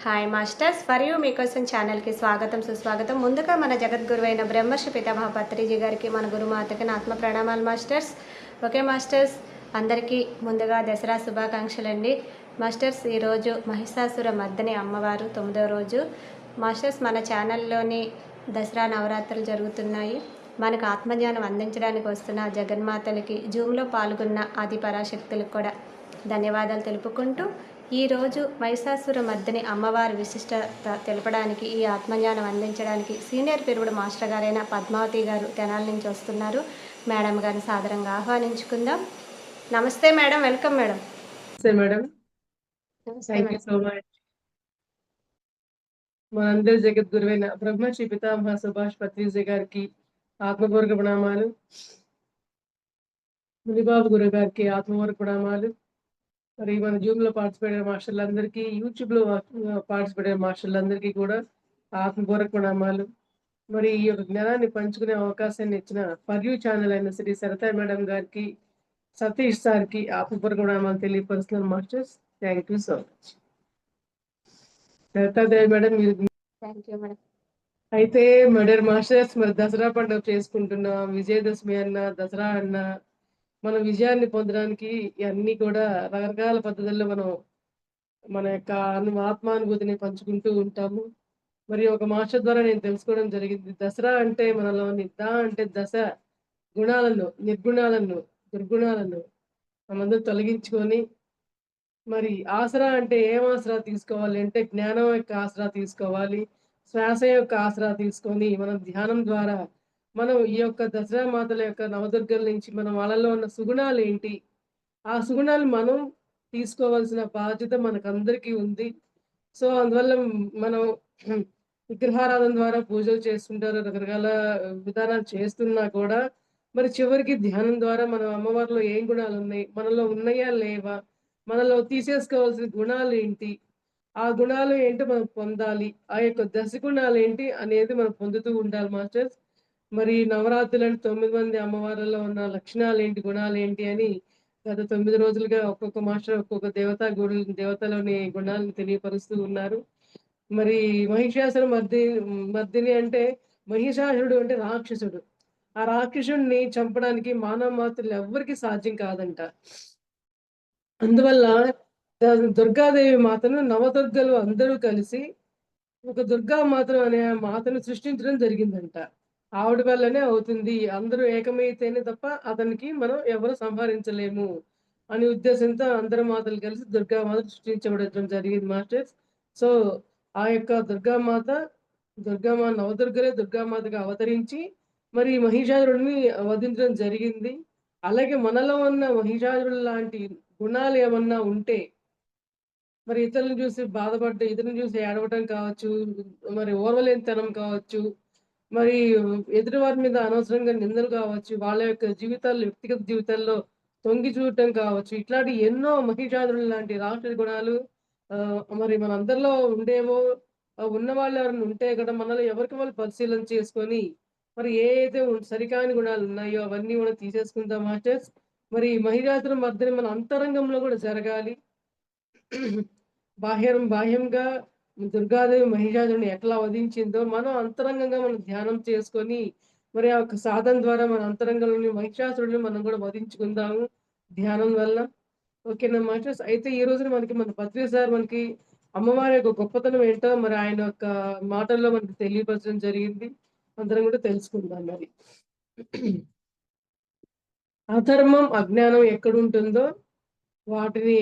Hi masters, for you మీకోసం ఛానల్కి స్వాగతం సుస్వాగతం. ముందుగా మన జగద్గురువైన బ్రహ్మర్షి పితామహ పత్రిజీ గారికి, మన గురుమాతకి నా ఆత్మ ప్రణామాలు మాస్టర్స్. ఓకే మాస్టర్స్, అందరికీ ముందుగా దసరా శుభాకాంక్షలు అండి. మాస్టర్స్, ఈరోజు మహిషాసుర మర్దిని అమ్మవారు 9వ రోజు. మాస్టర్స్, మన ఛానల్లోని దసరా నవరాత్రులు జరుగుతున్నాయి. మనకు ఆత్మజ్ఞానం అందించడానికి వస్తున్న జగన్మాతలకి, జూమ్లో పాల్గొన్న ఆది పరాశక్తులకు కూడా ధన్యవాదాలు తెలుపుకుంటూ, ఈరోజు మహిషాసుర మర్దిని అమ్మవారి విశిష్టత తెలపడానికి, ఈ ఆత్మజ్ఞానం అందించడానికి సీనియర్ పెరుగుడు మాస్టర్ గారైన పద్మావతి గారు తెనాల నుంచి వస్తున్నారు. మేడం గారిని సాదరంగా ఆహ్వానించుకుందాం. నమస్తే madam, welcome madam. Madam, thank you so much. మనందరి జగద్గురువైన బ్రహ్మశ్రీ పితామహ సుభాష్ పత్రిజీ గారికి ఆత్మపూర్వక ప్రణామాలు. మునిబాబు గురు గారికి ఆత్మపూర్వక ప్రణామాలు. మరి మన జూమ్ లో పార్టిసిపేట్ అయిన మాస్టర్లందరికీ, యూట్యూబ్ లో పార్టిసిపేట్ అయిన మాస్టర్లందరికీ కూడా ఆత్మపూర్వక ప్రణామాలు. మరి ఈ యొక్క జ్ఞానాన్ని పంచుకునే అవకాశాన్ని ఇచ్చిన ఫర్ యూ ఛానల్ అయిన శ్రీ సరితా మేడం గారికి, సతీష్ సార్కి ఆత్మపూర్వక ప్రణామాలు తెలియపరుస్తున్నాను masters. Thank you so much. Sarita Devi madam, మీరు థ్యాంక్ యూ మేడం. అయితే మాస్టర్స్, మరి దసరా పండుగ చేసుకుంటున్నాం. విజయదశమి అన్న, దసరా అన్న, మన విజయాన్ని పొందడానికి ఇవన్నీ కూడా రకరకాల పద్ధతుల్లో మనం మన యొక్క ఆత్మానుభూతిని పంచుకుంటూ ఉంటాము. మరి ఒక మాస్టర్ ద్వారా నేను తెలుసుకోవడం జరిగింది, దసరా అంటే మనలోని అంటే దశ గుణాలను, నిర్గుణాలను, దుర్గుణాలను మనందరూ తొలగించుకొని, మరి ఆసరా అంటే ఏం ఆసరా తీసుకోవాలి అంటే జ్ఞానం యొక్క ఆసరా తీసుకోవాలి. శ్వాస యొక్క ఆసరా తీసుకొని మనం ధ్యానం ద్వారా మనం ఈ యొక్క దసరా మాతల యొక్క నవదుర్గల నుంచి మనం వాళ్ళలో ఉన్న సుగుణాలు ఏంటి, ఆ సుగుణాలు మనం తీసుకోవాల్సిన బాధ్యత మనకందరికీ ఉంది. సో అందువల్ల మనం విగ్రహారాధన ద్వారా పూజలు చేస్తుంటారు, రకరకాల విధానాలు చేస్తున్నా కూడా మరి చివరికి ధ్యానం ద్వారా మనం అమ్మవారిలో ఏం గుణాలు ఉన్నాయి, మనలో ఉన్నాయా లేవా, మనలో తీసేసుకోవాల్సిన గుణాలు ఏంటి, ఆ గుణాలు ఏంటి మనం పొందాలి, ఆ యొక్క దశ గుణాలు ఏంటి అనేది మనం పొందుతూ ఉండాలి మాస్టర్స్. మరి నవరాత్రులని 9 మంది అమ్మవారిలో ఉన్న లక్షణాలు ఏంటి, గుణాలు ఏంటి అని గత 9 రోజులుగా ఒక్కొక్క మాస్టర్ ఒక్కొక్క దేవతలోని గుణాలను తెలియపరుస్తూ ఉన్నారు. మరి మహిషాసుర మర్దిని అంటే, మహిషాసురుడు అంటే రాక్షసుడు. ఆ రాక్షసుడిని చంపడానికి మానవ మాత్రులు ఎవ్వరికి సాధ్యం కాదంట. అందువల్ల దుర్గాదేవి మాతను నవదుర్గలు అందరూ కలిసి ఒక దుర్గా మాతను అనే మాతను సృష్టించడం జరిగిందంట. ఆవిడ వల్లనే అవుతుంది, అందరూ ఏకమైతేనే తప్ప అతనికి మనం ఎవరు సంహరించలేము అనే ఉద్దేశంతో అందరు మాతలు కలిసి దుర్గామాత సృష్టించబడటం జరిగింది మాస్టర్స్. సో ఆ యొక్క దుర్గామాత నవదుర్గలే దుర్గామాతగా అవతరించి మరి మహిషాసురుడిని వధించడం జరిగింది. అలాగే మనలో ఉన్న మహిషాసురుడు లాంటి గుణాలు ఏమన్నా ఉంటే, మరి ఇతరులను చూసి బాధపడ్డ, ఇతరులను చూసి ఏడవటం కావచ్చు, మరి ఓర్వలేనితనం కావచ్చు, మరి ఎదుటి వారి మీద అనవసరంగా నిందలు కావచ్చు, వాళ్ళ యొక్క జీవితాల్లో, వ్యక్తిగత జీవితాల్లో తొంగి చూడటం కావచ్చు, ఇట్లాంటి ఎన్నో మహిషాసురుడు లాంటి రాక్షస గుణాలు మరి మనందరిలో ఉండేవో, ఉన్న వాళ్ళు ఎవరైనా ఉంటే కూడా మనలో ఎవరికి వాళ్ళు పరిశీలన చేసుకొని మరి ఏ అయితే సరికాని గుణాలు ఉన్నాయో అవన్నీ కూడా తీసేసుకుందాం మాస్టర్స్. మరి మహిళాసుర మర్దిని మన అంతరంగంలో కూడా జరగాలి. బాహ్యంగా దుర్గాదేవి మహిషాసురుని ఎట్లా వధించిందో మనం అంతరంగంగా మనం ధ్యానం చేసుకొని మరి ఆ యొక్క సాధన ద్వారా మన అంతరంగంలోని మహిషాసురుడిని మనం కూడా వధించుకుందాము ధ్యానం వల్ల. ఓకేనా మాస్టర్స్. అయితే ఈ రోజున మన పత్రి సార్ మనకి అమ్మవారి యొక్క గొప్పతనం ఏంటో మరి ఆయన యొక్క మాటల్లో మనకి తెలియపరచడం జరిగింది. అందరం కూడా తెలుసుకుందాం. మరి అధర్మం, అజ్ఞానం ఎక్కడుంటుందో వాటిని,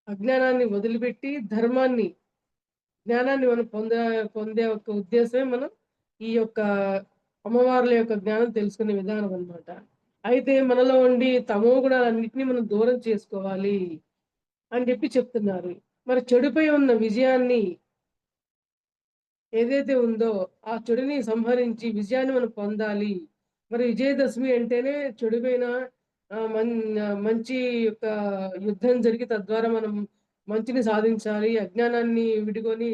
అజ్ఞానాన్ని వదిలిపెట్టి జ్ఞానాన్ని మనం పొందే ఒక ఉద్దేశమే మనం ఈ యొక్క అమ్మవార్ల యొక్క జ్ఞానం తెలుసుకునే విధానం అన్నమాట. అయితే మనలో ఉండి తమో గుణాలన్నింటినీ మనం దూరం చేసుకోవాలి అని చెప్తున్నారు. మరి చెడుపై ఉన్న విజయాన్ని ఏదైతే ఉందో ఆ చెడుని సంహరించి విజయాన్ని మనం పొందాలి. మరి విజయదశమి అంటేనే చెడుపైన మంచి యొక్క యుద్ధం జరిగి తద్వారా మనం మంచిని సాధించాలి, అజ్ఞానాన్ని విడుకొని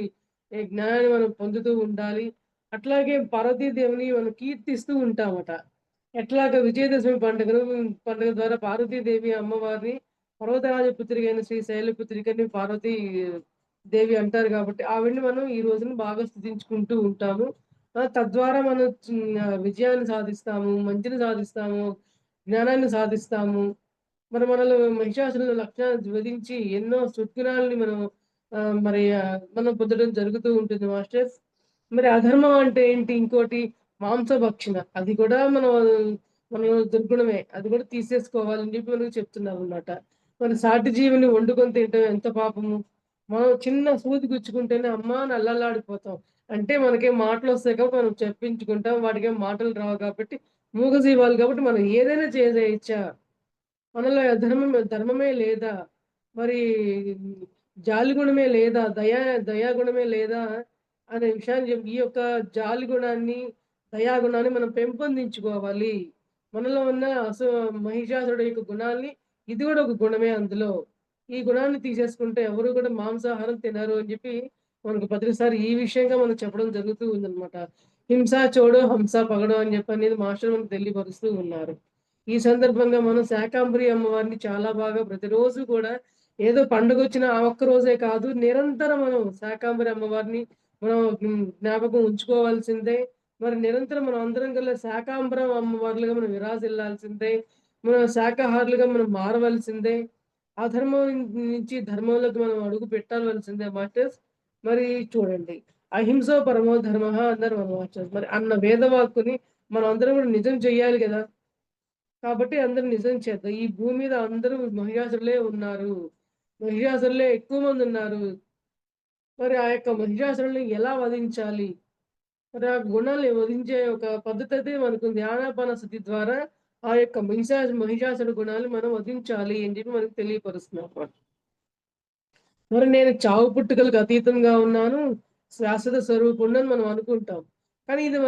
జ్ఞానాన్ని మనం పొందుతూ ఉండాలి. అట్లాగే పార్వతీదేవిని మనం కీర్తిస్తూ ఉంటామట. ఎట్లాగా విజయదశమి పండుగ ద్వారా పార్వతీదేవి అమ్మవారిని, పర్వతరాజ పుత్రికైన శ్రీ శైలపుత్రికని పార్వతి దేవి అంటారు కాబట్టి ఆవిడని మనం ఈ రోజున బాగా స్తుతించుకుంటూ ఉంటాము. తద్వారా మనం విజయాన్ని సాధిస్తాము, మంచిని సాధిస్తాము, జ్ఞానాన్ని సాధిస్తాము. మరి మనలో మహిషాసురుల లక్షణాలను వధించి ఎన్నో సద్గుణాలని మనం పొందడం జరుగుతూ ఉంటుంది మాస్టర్స్. మరి అధర్మం అంటే ఏంటి? ఇంకోటి మాంసభక్షణ. అది కూడా మన దుర్గుణమే. అది కూడా తీసేసుకోవాలని చెప్పి మనకు చెప్తున్నారనమాట. మరి సాటి జీవిని వండుకొని తినటం ఎంత పాపము. మనం చిన్న సూది గుచ్చుకుంటేనే అమ్మా అని అల్లల్లాడిపోతాం. అంటే మనకేం మాటలొస్తాయి కాబట్టి మనం చెప్పించుకుంటాం. వాటికేం మాటలు రావు కాబట్టి మూగజీవాలు కాబట్టి మనం ఏదైనా చేసేయచ్చా? మనలో ధర్మమే లేదా? మరి జాలి గుణమే లేదా? దయా గుణమే లేదా? అనే విషయాన్ని ఈ యొక్క జాలి గుణాన్ని, దయా గుణాన్ని మనం పెంపొందించుకోవాలి. మనలో ఉన్న మహిషాసురుడు యొక్క గుణాల్ని ఇది కూడా ఒక గుణమే అందులో. ఈ గుణాన్ని తీసేసుకుంటే ఎవరు కూడా మాంసాహారం తినరు అని చెప్పి మనకు ప్రతిసారి ఈ విషయంగా మనకు చెప్పడం జరుగుతూ ఉందన్నమాట. హింస చోడో హంస పగడో అని చెప్పి అనేది మాస్టర్ మనకు తెలియపరుస్తూ ఉన్నారు. ఈ సందర్భంగా మనం శాకాంబరి అమ్మవారిని చాలా బాగా ప్రతిరోజు కూడా ఏదో పండుగొచ్చిన ఆ ఒక్క రోజే కాదు, నిరంతరం మనం శాకాంబరి అమ్మవారిని మనం జ్ఞాపకం ఉంచుకోవాల్సిందే. మరి నిరంతరం మనం అందరం కల్లా శాకాంబరం అమ్మవార్లుగా మనం విరాజిల్లాల్సిందే. మనం శాకాహారులుగా మనం మారవలసిందే. అధర్మం నుంచి ధర్మంలోకి మనం అడుగు పెట్టాల్సిందే మాస్టర్స్. మరి చూడండి, అహింసో పరమో ధర్మః అన్నారు మన మాస్టర్స్. మరి అన్న వేదవాక్కుని మనం అందరం కూడా నిజం చెయ్యాలి కదా! కాబట్టి అందరూ నిజం చేద్దాం. ఈ భూమి మీద అందరూ మహిషాసురులే ఉన్నారు. మహిషాసురులే ఎక్కువ మందున్నారు. మరి ఆ యొక్క మహిషాసురుల్ని ఎలా వధించాలి? మరి ఆ గుణాల్ని వధించే ఒక పద్ధతయితే మనకుంది. ఆనాపానసతి ద్వారా ఆ యొక్క మహిషాసుర గుణాన్ని మనం వధించాలి అని చెప్పి మనకు తెలియపరుస్తున్నారు. మరి నేను చావు పుట్టుకలకు అతీతంగా ఉన్నాను, శాశ్వత స్వరూపుడిని అని మనం అనుకుంటాం. కానీ ఇది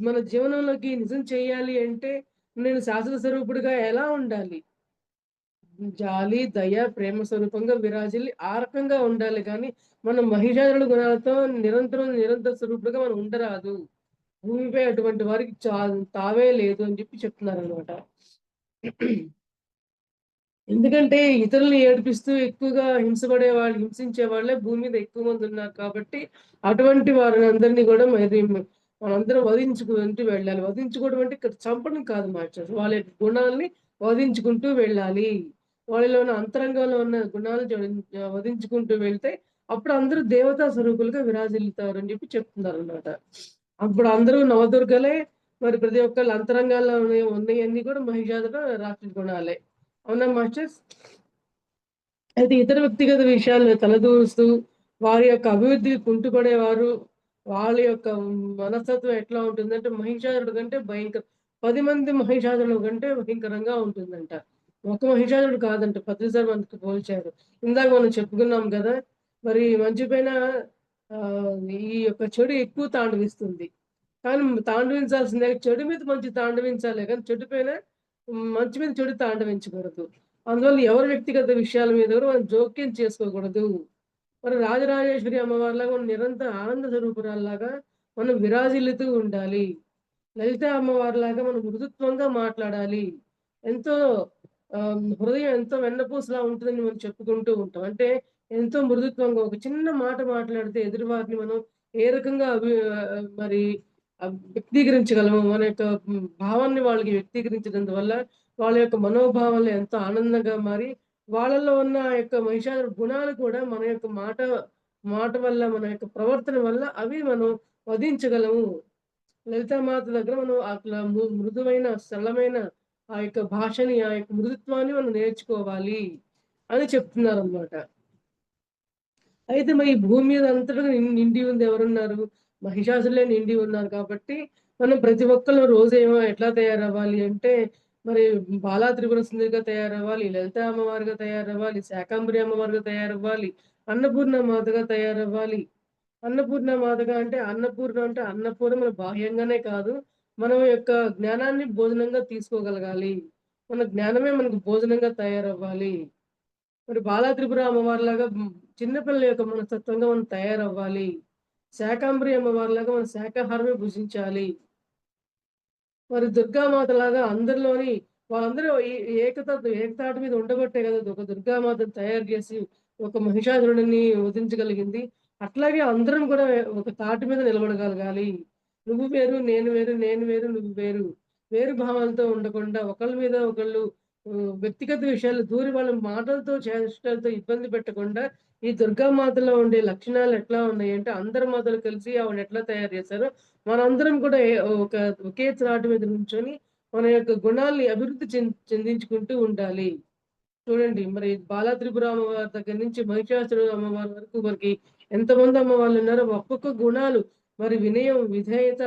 మన జీవనంలోకి నిజం చేయాలి అంటే నేను శాశ్వత స్వరూపుడిగా ఎలా ఉండాలి? జాలి, దయ, ప్రేమ స్వరూపంగా విరాజిల్లి ఆ రకంగా ఉండాలి గానీ, మనం మహిషాసురుడి గుణాలతో నిరంతర స్వరూపుడుగా మనం ఉండరాదు. భూమిపై అటువంటి వారికి తావే లేదు అని చెప్పి చెప్తున్నారనమాట. ఎందుకంటే ఇతరుల్ని ఏడిపిస్తూ ఎక్కువగా హింసించే వాళ్ళే భూమి మీద ఎక్కువ మంది ఉన్నారు కాబట్టి, అటువంటి వారినందరినీ కూడా మనందరం వధించుకుంటూ వెళ్ళాలి. వధించుకోవడం అంటే ఇక్కడ చంపడం కాదు మాస్టర్స్. వాళ్ళ యొక్క గుణాల్ని వధించుకుంటూ వెళ్ళాలి. వాళ్ళలో ఉన్న అంతరంగంలో ఉన్న గుణాలను వధించుకుంటూ వెళ్తే అప్పుడు అందరూ దేవతా స్వరూపులుగా విరాజిల్లుతారు అని చెప్పి చెప్తున్నారనమాట. అప్పుడు అందరూ నవదుర్గలే. మరి ప్రతి ఒక్కళ్ళ అంతరంగాల్లో ఉన్నయన్నీ కూడా మహిషాసుర రాక్షస గుణాలే. అవునా మాస్టర్స్? అయితే ఇతర వ్యక్తిగత విషయాల్లో తలదూరుస్తూ, వారి యొక్క అభివృద్ధికి కుంటుపడేవారు, వాళ్ళ యొక్క మనస్తత్వం ఎట్లా ఉంటుందంటే, మహిషాసురుడి కంటే 10 మంది మహిషాసురుల కంటే భయంకరంగా ఉంటుందంట. ఒక మహిషాసురుడు కాదంట, 10 మందికి పోల్చారు. ఇందాక మనం చెప్పుకున్నాం గదా! మరి మంచి పైన ఈ యొక్క చెడు ఎక్కువ తాండవిస్తుంది. కానీ తాండవించాల్సిందే చెడు మీద మంచి తాండవించాలే కానీ చెడు పైన మంచి మీద చెడు తాండవించకూడదు. అందువల్ల ఎవరి వ్యక్తిగత విషయాల మీద కూడా మనం జోక్యం చేసుకోకూడదు. మరి రాజరాజేశ్వరి అమ్మవారిలాగా మనం నిరంతర ఆనంద స్వరూపురాల్లాగా మనం విరాజిల్లుతూ ఉండాలి. లలిత అమ్మవారిలాగా మనం మృదుత్వంగా మాట్లాడాలి. ఎంతో హృదయం ఎంతో వెన్నపూసలా ఉంటుందని మనం చెప్పుకుంటూ ఉంటాం. అంటే ఎంతో మృదుత్వంగా ఒక చిన్న మాట మాట్లాడితే ఎదురువారిని మనం ఏ రకంగా మరి వ్యక్తీకరించగలము. మన యొక్క భావాన్ని వాళ్ళకి వ్యక్తీకరించినందువల్ల వాళ్ళ యొక్క మనోభావాలు ఎంతో ఆనందంగా మారి, వాళ్ళలో ఉన్న ఆ యొక్క మహిషాసుర గుణాలు కూడా మన యొక్క మాట వల్ల, మన యొక్క ప్రవర్తన వల్ల అవి మనం వధించగలము. లలితామాత దగ్గర మనం అట్లా మృదువైన, సరళమైన ఆ యొక్క భాషని, ఆ యొక్క మృదుత్వాన్ని మనం నేర్చుకోవాలి అని చెప్తున్నారనమాట. అయితే మరి ఈ భూమి మీద అంతటా నిండి ఉంది ఎవరున్నారు? మహిషాసురులే నిండి ఉన్నారు కాబట్టి, మనం ప్రతి ఒక్కళ్ళు రోజేమో ఎట్లా తయారవ్వాలి అంటే, మరి బాలా త్రిపుర సుందరిగా తయారవ్వాలి, లలిత అమ్మవారుగా తయారవ్వాలి, శాకంబరి అమ్మవారుగా తయారవ్వాలి, అన్నపూర్ణ మాతగా తయారవ్వాలి. అన్నపూర్ణ మాతగా అంటే అన్నపూర్ణ అంటే అన్నపూర్ణ మన బాహ్యంగానే కాదు, మనం యొక్క జ్ఞానాన్ని భోజనంగా తీసుకోగలగాలి. మన జ్ఞానమే మనకు భోజనంగా తయారవ్వాలి. మరి బాలా త్రిపుర అమ్మవారిలాగా చిన్న పిల్లల యొక్క మనస్తత్వంగా మనం తయారవ్వాలి. శాకంబరి అమ్మవారిలాగా మనం శాకాహారమే భుజించాలి. మరి దుర్గామాతలాగా అందరిలోని వాళ్ళందరూ ఏకతాటి మీద ఉండబట్టే కదా ఒక దుర్గామాతను తయారు చేసి ఒక మహిషాసురుడిని వధించగలిగింది. అట్లాగే అందరం కూడా ఒక తాటి మీద నిలబడగలగాలి. నువ్వు వేరు, నేను వేరు, నేను వేరు, నువ్వు వేరు. వేరు భావాలతో ఉండకుండా ఒకళ్ళ మీద ఒకళ్ళు వ్యక్తిగత విషయాలు దూరి వాళ్ళ మాటలతో, చేష్టలతో ఇబ్బంది పెట్టకుండా ఈ దుర్గామాతలో ఉండే లక్షణాలు ఎట్లా ఉన్నాయంటే అందరి మాతలు కలిసి ఆవిడని ఎట్లా తయారు చేశారో మనందరం కూడా ఒక ఒకే త్రాటి మీద నుంచొని మన యొక్క గుణాల్ని అభివృద్ధి చెందించుకుంటూ ఉండాలి. చూడండి మరి బాలా త్రిపుర అమ్మవారి దగ్గర నుంచి మహిషాసుర అమ్మవారి వరకు మనకి ఎంతమంది అమ్మవార్లున్నారో ఒక్కొక్క గుణాలు మరి వినయం, విధేయత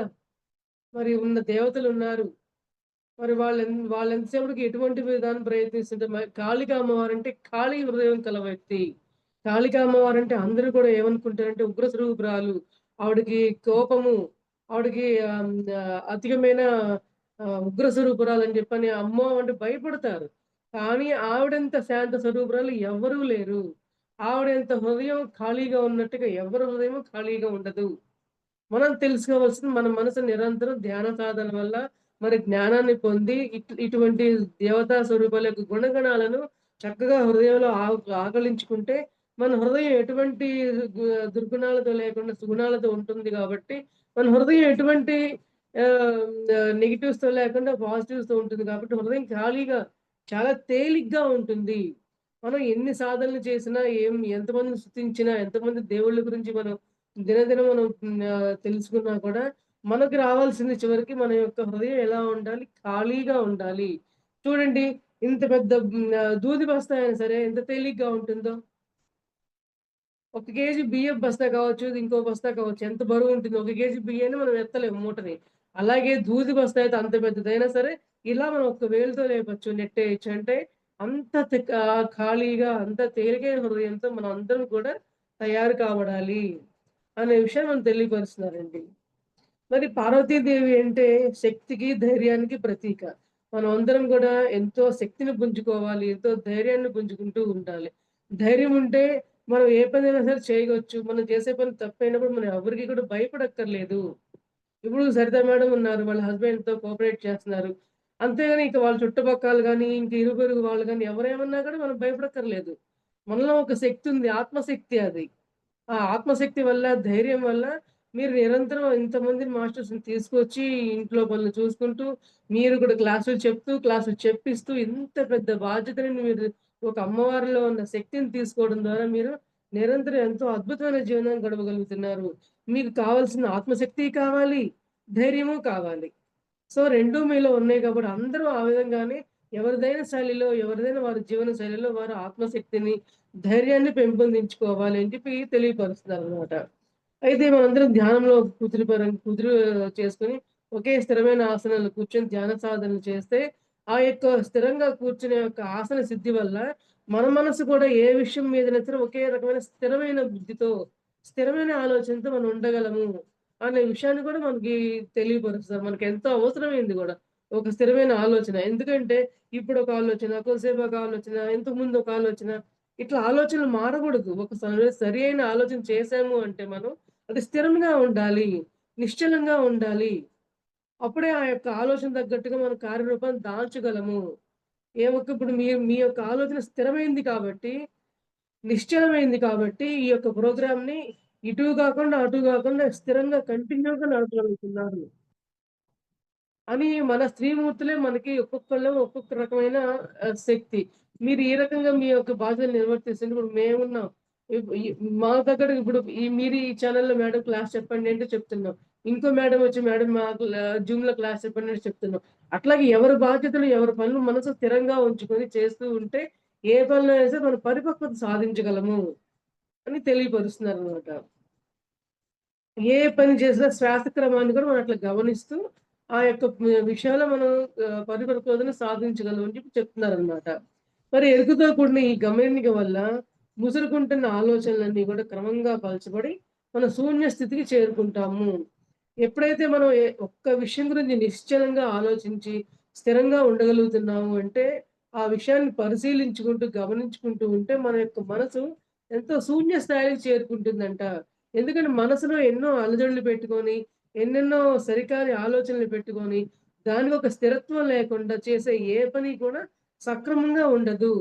మరి ఉన్న దేవతలున్నారు. మరి వాళ్ళెంతసేపటికి ఎటువంటి విధానం ప్రయత్నిస్తుంటే కాళిక అమ్మవారంటే ఖాళీ హృదయం కల వ్యక్తి. కాళిక అమ్మవారంటే అందరూ కూడా ఏమనుకుంటారంటే ఉగ్ర స్వరూపురాలు. ఆవిడకి కోపము, ఆవిడకి అధికమైన ఉగ్ర స్వరూపురాలని చెప్పని అమ్మో అంటే భయపడతారు. కానీ ఆవిడంత శాంత స్వరూపురాలు ఎవ్వరూ లేరు. ఆవిడంత హృదయం ఖాళీగా ఉన్నట్టుగా ఎవరి హృదయము ఖాళీగా ఉండదు. మనం తెలుసుకోవాల్సింది మన మనసు నిరంతరం ధ్యాన సాధన వల్ల మరి జ్ఞానాన్ని పొంది ఇటువంటి దేవతా స్వరూపాల యొక్క గుణగణాలను చక్కగా హృదయంలో ఆకలించుకుంటే మన హృదయం ఎటువంటి దుర్గుణాలతో లేకుండా సుగుణాలతో ఉంటుంది కాబట్టి మన హృదయం ఎటువంటి నెగిటివ్స్ తో లేకుండా పాజిటివ్స్ తో ఉంటుంది కాబట్టి హృదయం ఖాళీగా చాలా తేలిగ్గా ఉంటుంది. మనం ఎన్ని సాధనలు చేసినా ఎంతమందిని స్తుతించినా ఎంతమంది దేవుళ్ళ గురించి మనం దినదినం మనం తెలుసుకున్నా కూడా మనకు రావాల్సింది చివరికి మన యొక్క హృదయం ఎలా ఉండాలి? ఖాళీగా ఉండాలి. చూడండి ఇంత పెద్ద దూది బస్తా అయినా సరే ఎంత తేలిగ్గా ఉంటుందో. ఒక కేజీ బియ్యపు బస్తా కావచ్చు, ఇంకో బస్తా కావచ్చు. ఎంత బరువుంటుంది. ఒక కేజీ బియ్యాన్ని మనం ఎత్తలేము మూటని. అలాగే దూది బస్తా అయితే అంత పెద్దదైనా సరే, ఇలా మనం ఒక్క వేలుతో లేపొచ్చు, నెట్టేయొచ్చు. అంటే అంత ఖాళీగా, అంత తేలికైన హృదయంతో మనం అందరం కూడా తయారు కావడాలి అనే విషయం మనం తెలియపరుస్తున్నారండి. మరి పార్వతీదేవి అంటే శక్తికి, ధైర్యానికి ప్రతీక. మనం అందరం గూడా ఎంతో శక్తిని పుంజుకోవాలి. ఎంతో ధైర్యాన్ని పుంజుకుంటూ ఉండాలి. ధైర్యం ఉంటే మనం ఏ పనైనా సరే చేయవచ్చు. మనం చేసే పని తప్పైనప్పుడు మనం ఎవరికీ కూడా భయపడక్కర్లేదు. ఇప్పుడు సరిత మేడం ఉన్నారు. వాళ్ళ హస్బెండ్‌తో కోఆపరేట్ చేస్తున్నారు. అంతేగాని ఇక వాళ్ళ చుట్టుపక్కల గాని, ఇంక ఇరుగు వాళ్ళు గాని ఎవరేమన్నా కూడా మనం భయపడక్కర్లేదు. మనలో ఒక శక్తి ఉంది. ఆత్మశక్తి అది. ఆ ఆత్మశక్తి వల్ల, ధైర్యం వల్ల మీరు నిరంతరం ఇంతమందిని మాస్టర్స్‌ని తీసుకొచ్చి ఇంట్లో పనులు చూసుకుంటూ, మీరు కూడా క్లాసులు చెప్తూ, క్లాసులు చెప్పిస్తూ ఇంత పెద్ద బాధ్యతని మీరు ఒక అమ్మవారిలో ఉన్న శక్తిని తీసుకోవడం ద్వారా మీరు నిరంతరం ఎంతో అద్భుతమైన జీవనాన్ని గడపగలుగుతున్నారు. మీకు కావాల్సిన ఆత్మశక్తి కావాలి, ధైర్యము కావాలి. సో 2 మీలో ఉన్నాయి కాబట్టి అందరూ ఆ విధంగానే ఎవరిదైన శైలిలో, ఎవరిదైన వారి జీవన శైలిలో వారు ఆత్మశక్తిని, ధైర్యాన్ని పెంపొందించుకోవాలి అని చెప్పి తెలియపరుస్తున్నారనమాట. అయితే మనందరం ధ్యానంలో కుదురు చేసుకొని ఒకే స్థిరమైన ఆసనాల్లో కూర్చొని ధ్యాన సాధనలు చేస్తే, ఆ యొక్క స్థిరంగా కూర్చునే యొక్క ఆసన సిద్ధి వల్ల మన మనసు కూడా ఏ విషయం మీదైనా సరే ఒకే రకమైన స్థిరమైన బుద్ధితో, స్థిరమైన ఆలోచనతో మనం ఉండగలము అనే విషయాన్ని కూడా మనకి తెలియపరుస్తారు. మనకెంతో అవసరమైంది గూడా. ఒక స్థిరమైన ఆలోచన. ఎందుకంటే ఇప్పుడొక ఆలోచన, కొద్దిసేపు ఒక ఆలోచన, ఇంతకుముందు ఒక ఆలోచన, ఇట్లా ఆలోచనలు మారగూడదు. ఒక సరి అయిన ఆలోచన చేశాము అంటే మనం అది స్థిరంగా ఉండాలి. నిశ్చలంగా ఉండాలి. అప్పుడే ఆ యొక్క ఆలోచన తగ్గట్టుగా మనం కార్యరూపాన్ని దాల్చగలము. ఇప్పుడు మీ యొక్క ఆలోచన స్థిరమైంది కాబట్టి, నిశ్చలమైంది కాబట్టి, ఈ యొక్క ప్రోగ్రామ్‌ని ఇటు గాకుండా, అటు గాకుండా స్థిరంగా కంటిన్యూగా నడపగలుగుతున్నారు. అని మన స్త్రీమూర్తులే మనకి ఒక్కొక్కళ్ళం ఒక్కొక్క రకమైన శక్తి. మీరు ఈ రకంగా మీ యొక్క బాధ్యతలు నిర్వర్తిస్తుంటే ఇప్పుడు మేమున్నాం. ఇప్ ఈ మా దగ్గర ఇప్పుడు మీరు ఈ ఛానెల్‌లో మేడం క్లాస్ చెప్పండి అంటే చెప్తున్నాం. ఇంకో మేడం వచ్చి మేడం మాకు జూమ్‌లో క్లాస్ చెప్పండి అంటే చెప్తున్నాం. అట్లాగే ఎవరి బాధ్యతలు, ఎవరి పనులు మనసు స్థిరంగా ఉంచుకొని చేస్తూ ఉంటే ఏ పనిలో అయినా సరే మనం పరిపక్వత సాధించగలము అని తెలియపరుస్తున్నారనమాట. ఏ పని చేసినా శ్వాస క్రమాన్ని కూడా మనం అట్లా గమనిస్తూ, ఆ యొక్క విషయాల్లో మనం పరిపక్వతను సాధించగలం అని చెప్పి చెప్తున్నారనమాట. మరి ఎరుకుతో కూడిన ఈ గమనిక వల్ల ముసురుకుంటున్న ఆలోచనలన్నీ కూడా క్రమంగా పలచబడి, మన శూన్య స్థితికి చేరుకుంటాము. ఎప్పుడైతే మనం ఒక్క విషయం గురించి నిశ్చలంగా ఆలోచించి, స్థిరంగా ఉండగలుగుతున్నాము అంటే, ఆ విషయాన్ని పరిశీలించుకుంటూ, గమనించుకుంటూ ఉంటే మన యొక్క మనసు ఎంతో శూన్య స్థాయికి చేరుకుంటుందంట. ఎందుకంటే మనసులో ఎన్నో అలజడులు పెట్టుకొని, ఎన్నెన్నో సరికాని ఆలోచనలు పెట్టుకొని, దానికి ఒక స్థిరత్వం లేకుండా చేసే ఏ పని కూడా సక్రమంగా ఉండదు.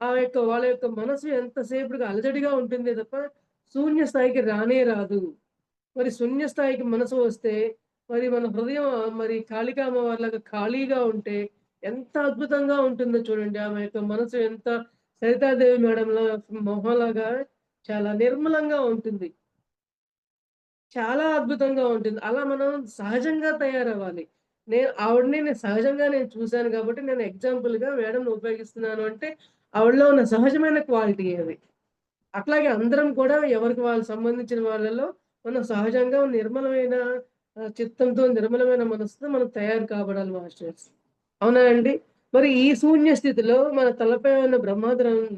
వాళ్ళ యొక్క మనసు ఎంతసేపటికి అలజడిగా ఉంటుందే తప్ప శూన్య స్థాయికి రానే రాదు. మరి శూన్య స్థాయికి మనసు వస్తే, మరి మన హృదయం మరి కాళికా అమ్మవారిలాగా ఖాళీగా ఉంటే ఎంత అద్భుతంగా ఉంటుందో చూడండి. ఆమె యొక్క మనసు ఎంత సరితాదేవి మేడంలా మొహంలాగా చాలా నిర్మలంగా ఉంటుంది. చాలా అద్భుతంగా ఉంటుంది. అలా మనం సహజంగా తయారవ్వాలి. నేను సహజంగా చూసాను కాబట్టి నేను ఎగ్జాంపుల్‌గా మేడంని ఉపయోగిస్తున్నాను అంటే, ఆవిడలో ఉన్న సహజమైన క్వాలిటీ అది. అట్లాగే అందరం కూడా ఎవరికి వాళ్ళు సంబంధించిన వాళ్ళలో మనం సహజంగా నిర్మలమైన చిత్తంతో, నిర్మలమైన మనసుతో మనం తయారు కాబడాలి మాస్టర్స్. అవునా అండి? మరి ఈ శూన్య స్థితిలో మన తలపై ఉన్న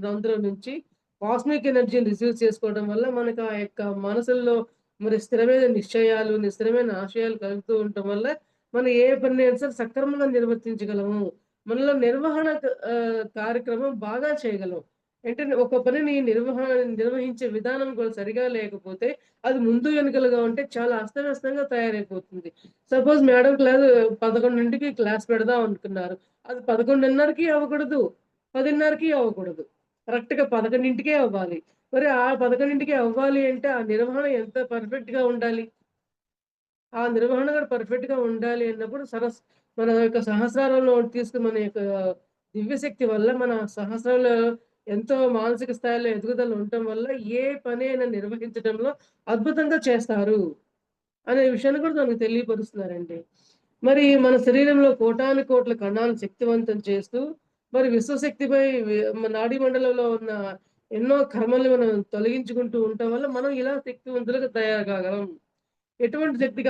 రంధ్రం నుంచి కాస్మిక్ ఎనర్జీని రిసీవ్ చేసుకోవడం వల్ల మనకు ఆ యొక్క మనసుల్లో మరి స్థిరమైన నిశ్చయాలు, స్థిరమైన ఆశయాలు కలుగుతూ ఉండటం వల్ల మనం ఏ పనినైనా సరే సక్రమంగా నిర్వర్తించగలము. మనలో కార్యక్రమం బాగా చేయగలం. అంటే ఒక పనిని నిర్వహించే విధానం కూడా సరిగా లేకపోతే అది ముందు వెనుకలుగా ఉంటే చాలా అస్తవ్యస్తంగా తయారైపోతుంది. సపోజ్ మేడం 11కి క్లాస్ పెడదాం అనుకున్నారు. అది 11:30కి అవ్వకూడదు. 10:30కి అవ్వకూడదు. కరెక్ట్‌గా 11కే అవ్వాలి. మరి ఆ 11కి అవ్వాలి అంటే ఆ నిర్వహణ ఎంత పర్ఫెక్ట్‌గా ఉండాలి. ఆ నిర్వహణ కూడా పర్ఫెక్ట్‌గా ఉండాలి అన్నప్పుడు మన యొక్క సహస్రారంలో తీసుకుని మన యొక్క దివ్యశక్తి వల్ల మన సహస్రాల్లో ఎంతో మానసిక స్థాయిలో ఎదుగుదల ఉండటం వల్ల ఏ పనైనా నిర్వహించడంలో అద్భుతంగా చేస్తారు అనే విషయాన్ని కూడా మనకు తెలియపరుస్తున్నారండి. మరి మన శరీరంలో కోటాను కోట్ల కణాలను శక్తివంతం చేస్తూ, మరి విశ్వశక్తిపై మన నాడీ మండలంలో ఉన్న ఎన్నో కర్మల్ని మనం తొలగించుకుంటూ ఉండటం వల్ల మనం ఇలా శక్తివంతులుగా తయారు కాగలం. ఎటువంటి శక్తి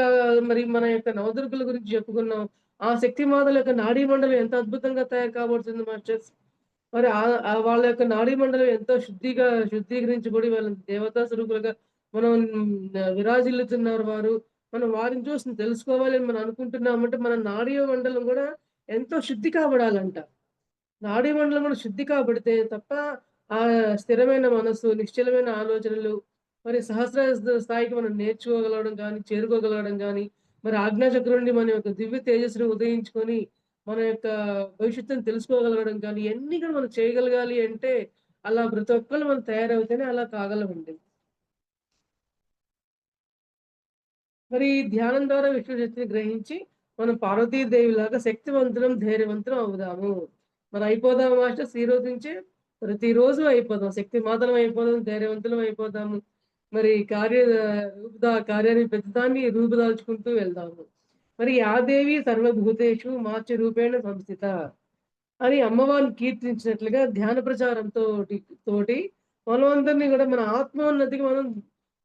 మరి మన యొక్క నవదుర్గల గురించి చెప్పుకున్నాం. ఆ శక్తి మాతల యొక్క నాడీ మండలం ఎంత అద్భుతంగా తయారు కాబడుతుంది మాస్టర్స్. మరి వాళ్ళ యొక్క నాడీ మండలం ఎంతో శుద్ధీకరించబడి వాళ్ళ దేవతా స్వరూపులుగా మనం విరాజిల్లుతున్నారు వారు. మనం వారిని చూసి తెలుసుకోవాలి అని మనం అనుకుంటున్నామంటే మన నాడీ మండలం గూడా ఎంతో శుద్ధి కాబడాలంట. నాడీ మండలం కూడా శుద్ధి కాబడితే తప్ప స్థిరమైన మనస్సు, నిశ్చలమైన ఆలోచనలు, మరి స్థాయికి మనం నేర్చుకోగలగడం గానీ, చేరుకోగలగడం గానీ, మరి ఆజ్ఞాచక్రం నుండి మన యొక్క దివ్య తేజస్సును ఉదయించుకొని, మన యొక్క భవిష్యత్తుని తెలుసుకోగలగడం కానీ, ఇయన్నీ కూడా మనం చేయగలగాలి అంటే, అలా ప్రతి ఒక్కళ్ళు మనం తయారవుతేనే అలా కాగలమండి. మరి ఈ ధ్యానం ద్వారా విశ్వశక్తిని గ్రహించి, మనం పార్వతీదేవిలాగా శక్తివంతులం, ధైర్యవంతులం అవుదాము. మరి అయిపోదామా మాస్టర్స్ ఈ రోజు నుంచే? ప్రతిరోజు అయిపోదాం. శక్తిమాతలం అయిపోదాం, ధైర్యవంతులం అయిపోదాము. మరి కార్యాన్ని ప్రతిదాన్ని రూపుదాల్చుకుంటూ వెళ్దాము. మరి "యా దేవి సర్వభూతేషు మాతృరూపేణ సంస్థిత" అని అమ్మవారిని కీర్తించినట్లుగా ధ్యాన తోటి మనమందరిని గూడా మన ఆత్మోన్నతికి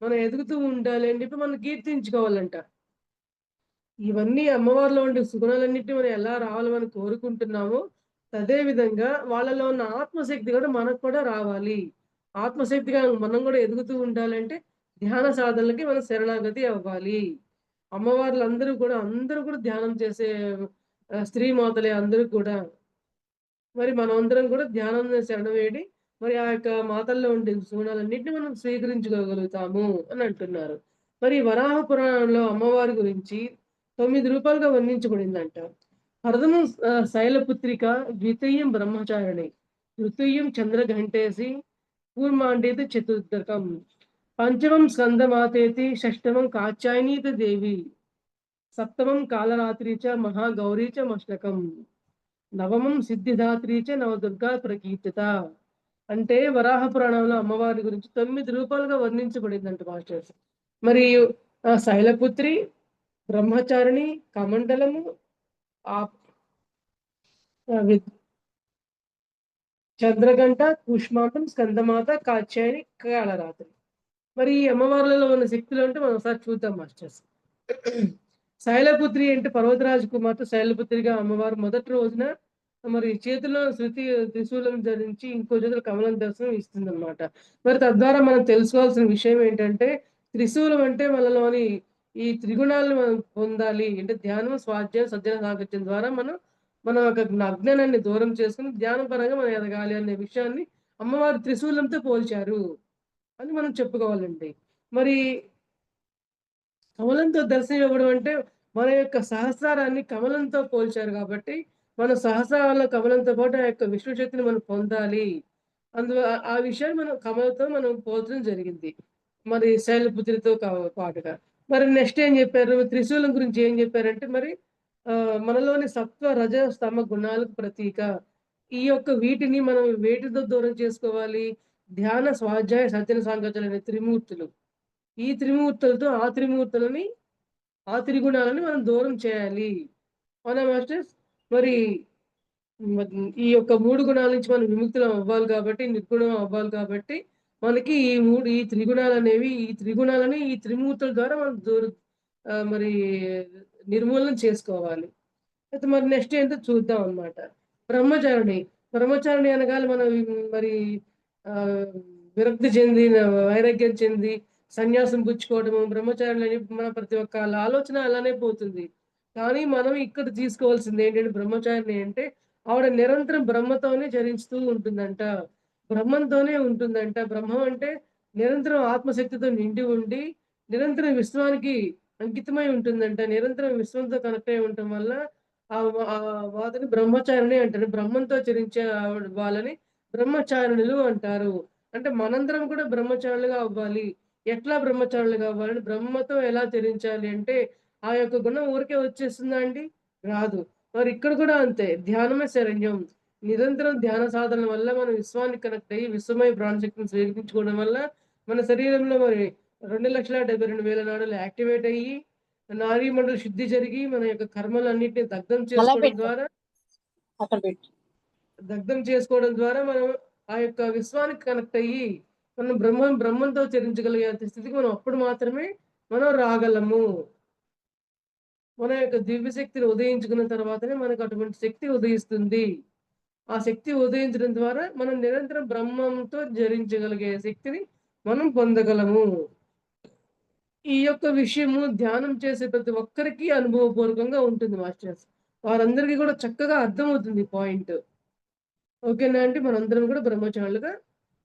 మనం ఎదుగుతూ ఉండాలి అని చెప్పి మనం కీర్తించుకోవాలంట. ఇవన్నీ అమ్మవారిలో ఉండే సుగుణాలన్నిటిని మనం ఎలా రావాలని కోరుకుంటున్నామో, అదే విధంగా వాళ్ళలో ఉన్న ఆత్మశక్తి కూడా మనకు కూడా రావాలి. ఆత్మశక్తిగా మనం కూడా ఎదుగుతూ ఉండాలంటే, ధ్యాన సాధనలకి మనం శరణాగతి అవ్వాలి. అందరూ కూడా ధ్యానం చేసే స్త్రీమాతలే అందరూ కూడా. మరి మనమందరం కూడా ధ్యానం శరణం వేడి, మరి ఆ యొక్క మాతల్లో ఉండే గుణాలన్నిటిని మనం స్వీకరించుకోగలుగుతాము అని అంటున్నారు. మరి వరాహ పురాణంలో అమ్మవారి గురించి 9 రూపాలుగా వర్ణించబడిందంట. ప్రథమం శైలపుత్రిక, ద్వితీయం బ్రహ్మచారిణి, తృతీయం చంద్రఘంటేసి, కూర్మాండేతి చతుర్థకం, పంచమం స్కందమాతేతి, షష్టమం కాత్యాయనీతి దేవి, సప్తమం కాలరాత్రి చ మహాగౌరీ చ మస్తకం, నవమం సిద్ధిదాత్రి చ నవదుర్గా ప్రకీర్తిత. అంటే వరాహ పురాణంలో అమ్మవారి గురించి 9 రూపాలుగా వర్ణించబడిందంట మాస్టర్స్. మరియు శైలపుత్రి, బ్రహ్మచారిణి, కమండలము, ఆహ్, వి చంద్రఘంట, కూష్మాండం, స్కందమాత, కాత్యాయని, కాళరాత్రి. మరి ఈ అమ్మవార్లలో ఉన్న శక్తులు అంటే మనం ఒకసారి చూద్దాం మాస్టర్స్. శైలపుత్రి అంటే పర్వతరాజ కుమార్తె శైలపుత్రిగా అమ్మవారు మొదటి రోజున మరి చేతిలో త్రిశూలం ధరించి ఇంకో చేతిలో కమలం దర్శనం ఇస్తుందన్నమాట. మరి తద్వారా మనం తెలుసుకోవాల్సిన విషయం ఏంటంటే, త్రిశూలం అంటే మనలోని ఈ త్రిగుణాలను మనం పొందాలి. అంటే ధ్యానం, స్వాధ్యాయం, సజ్జన సాంగత్యం ద్వారా మన యొక్క అజ్ఞానాన్ని దూరం చేసుకొని ధ్యాన పరంగా మనం ఎదగాలి అనే విషయాన్ని అమ్మవారు త్రిశూలంతో పోల్చారు అని మనం చెప్పుకోవాలండి. మరి కమలంతో దర్శనం ఇవ్వడం అంటే, మన యొక్క సహస్రారాన్ని కమలంతో పోల్చారు కాబట్టి, మన సహస్రాల కమలంతో పాటు ఆ యొక్క విష్ణు శక్తిని మనం పొందాలి. అందులో ఆ విషయాన్ని మనం కమలతో మనం పోల్చడం జరిగింది. మరి శైలపుత్రితో పాటుగా. మరి నెక్స్ట్ ఏం జెప్పారు? త్రిశూలం గురించి ఏం జెప్పారంటే మరి మనలోని సత్వ, రజ, స్తమ గుణాలకు ప్రతీక. ఈ యొక్క వీటిని మనం వేటితో దూరం చేసుకోవాలి? ధ్యాన, స్వాధ్యాయ, సజ్జన సాంగత్యాలనే త్రిమూర్తులు. ఈ త్రిమూర్తులతో ఆ త్రిమూర్తులని, ఆ త్రిగుణాలని మనం దూరం చేయాలి. అవునా మాస్టర్స్? మరి ఈ యొక్క 3 గుణాల నుంచి మనం విముక్తులం అవ్వాలి కాబట్టి, నిర్గుణం అవ్వాలి కాబట్టి, మనకి ఈ త్రిగుణాలనేవి, ఈ త్రిగుణాలని ఈ త్రిమూర్తుల ద్వారా మనం మరి నిర్మూలన చేసుకోవాలి. అయితే మరి నెక్స్ట్ ఏంటో చూద్దాం అన్నమాట. బ్రహ్మచారిణి. బ్రహ్మచారిణి అనగానే మనం మరి ఆహ్, విరక్తి చెంది, వైరాగ్యం చెంది సన్యాసం పుచ్చుకోవడము, బ్రహ్మచారులని మన ప్రతి ఒక్కళ్ళ ఆలోచన అలానే పోతుంది. కానీ మనం ఇక్కడ తీసుకోవాల్సింది ఏంటంటే బ్రహ్మచారిణి అంటే ఆవిడ నిరంతరం బ్రహ్మతోనే చరిస్తూ ఉంటుందంట. బ్రహ్మంతోనే ఉంటుందంట. బ్రహ్మం అంటే నిరంతరం ఆత్మశక్తితో నిండి ఉండి, నిరంతరం విశ్వానికి అంకితమై ఉంటుందంట. నిరంతరం విశ్వంతో కనెక్ట్ అయి ఉండటం వల్ల వాటిని బ్రహ్మచారిణి అంటారు. బ్రహ్మంతో చరించే వాళ్ళని బ్రహ్మచారిణులు అంటారు. అంటే మనందరం కూడా బ్రహ్మచారులుగా అవ్వాలి. ఎట్లా బ్రహ్మచారులుగా అవ్వాలంటే బ్రహ్మతో ఎలా చరించాలి అంటే, ఆ యొక్క గుణం ఊరికే వచ్చేస్తుందా అండి? రాదు. మరి ఇక్కడ కూడా అంతే. ధ్యానమే శరణ్యం. నిరంతరం ధ్యాన సాధన వల్ల మనం విశ్వానికి కనెక్ట్ అయ్యి, విశ్వమయ ప్రాణశక్తిని స్వీకరించుకోవడం వల్ల మన శరీరంలో మరి 2,72,000 నాడులు యాక్టివేట్ అయ్యి, నాడీ మండల శుద్ధి జరిగి, మన యొక్క కర్మలన్నిటిని అలా పెట్టు. అక్కడ పెట్టు. దగ్ధం చేసుకోవడం ద్వారా మనం ఆ యొక్క విశ్వానికి కనెక్ట్ అయ్యి, మనం బ్రహ్మంతో చరించగలిగే స్థితికి మనం అప్పుడు మాత్రమే మనం రాగలము. మన యొక్క దివ్య శక్తిని ఉదయించుకున్న తర్వాతనే మనకు అటువంటి శక్తి ఉదయిస్తుంది. ఆ శక్తి ఉదయించడం ద్వారా మనం నిరంతరం బ్రహ్మంతో జరించగలిగే శక్తిని మనం పొందగలము. ఈ యొక్క విషయము ధ్యానం చేసే ప్రతి ఒక్కరికి అనుభవపూర్వకంగా ఉంటుంది మాస్టర్స్. వారందరికీ కూడా చక్కగా అర్థమవుతుంది ఈ పాయింట్. ఓకేనా అండి? మనందరం కూడా బ్రహ్మచారులుగా,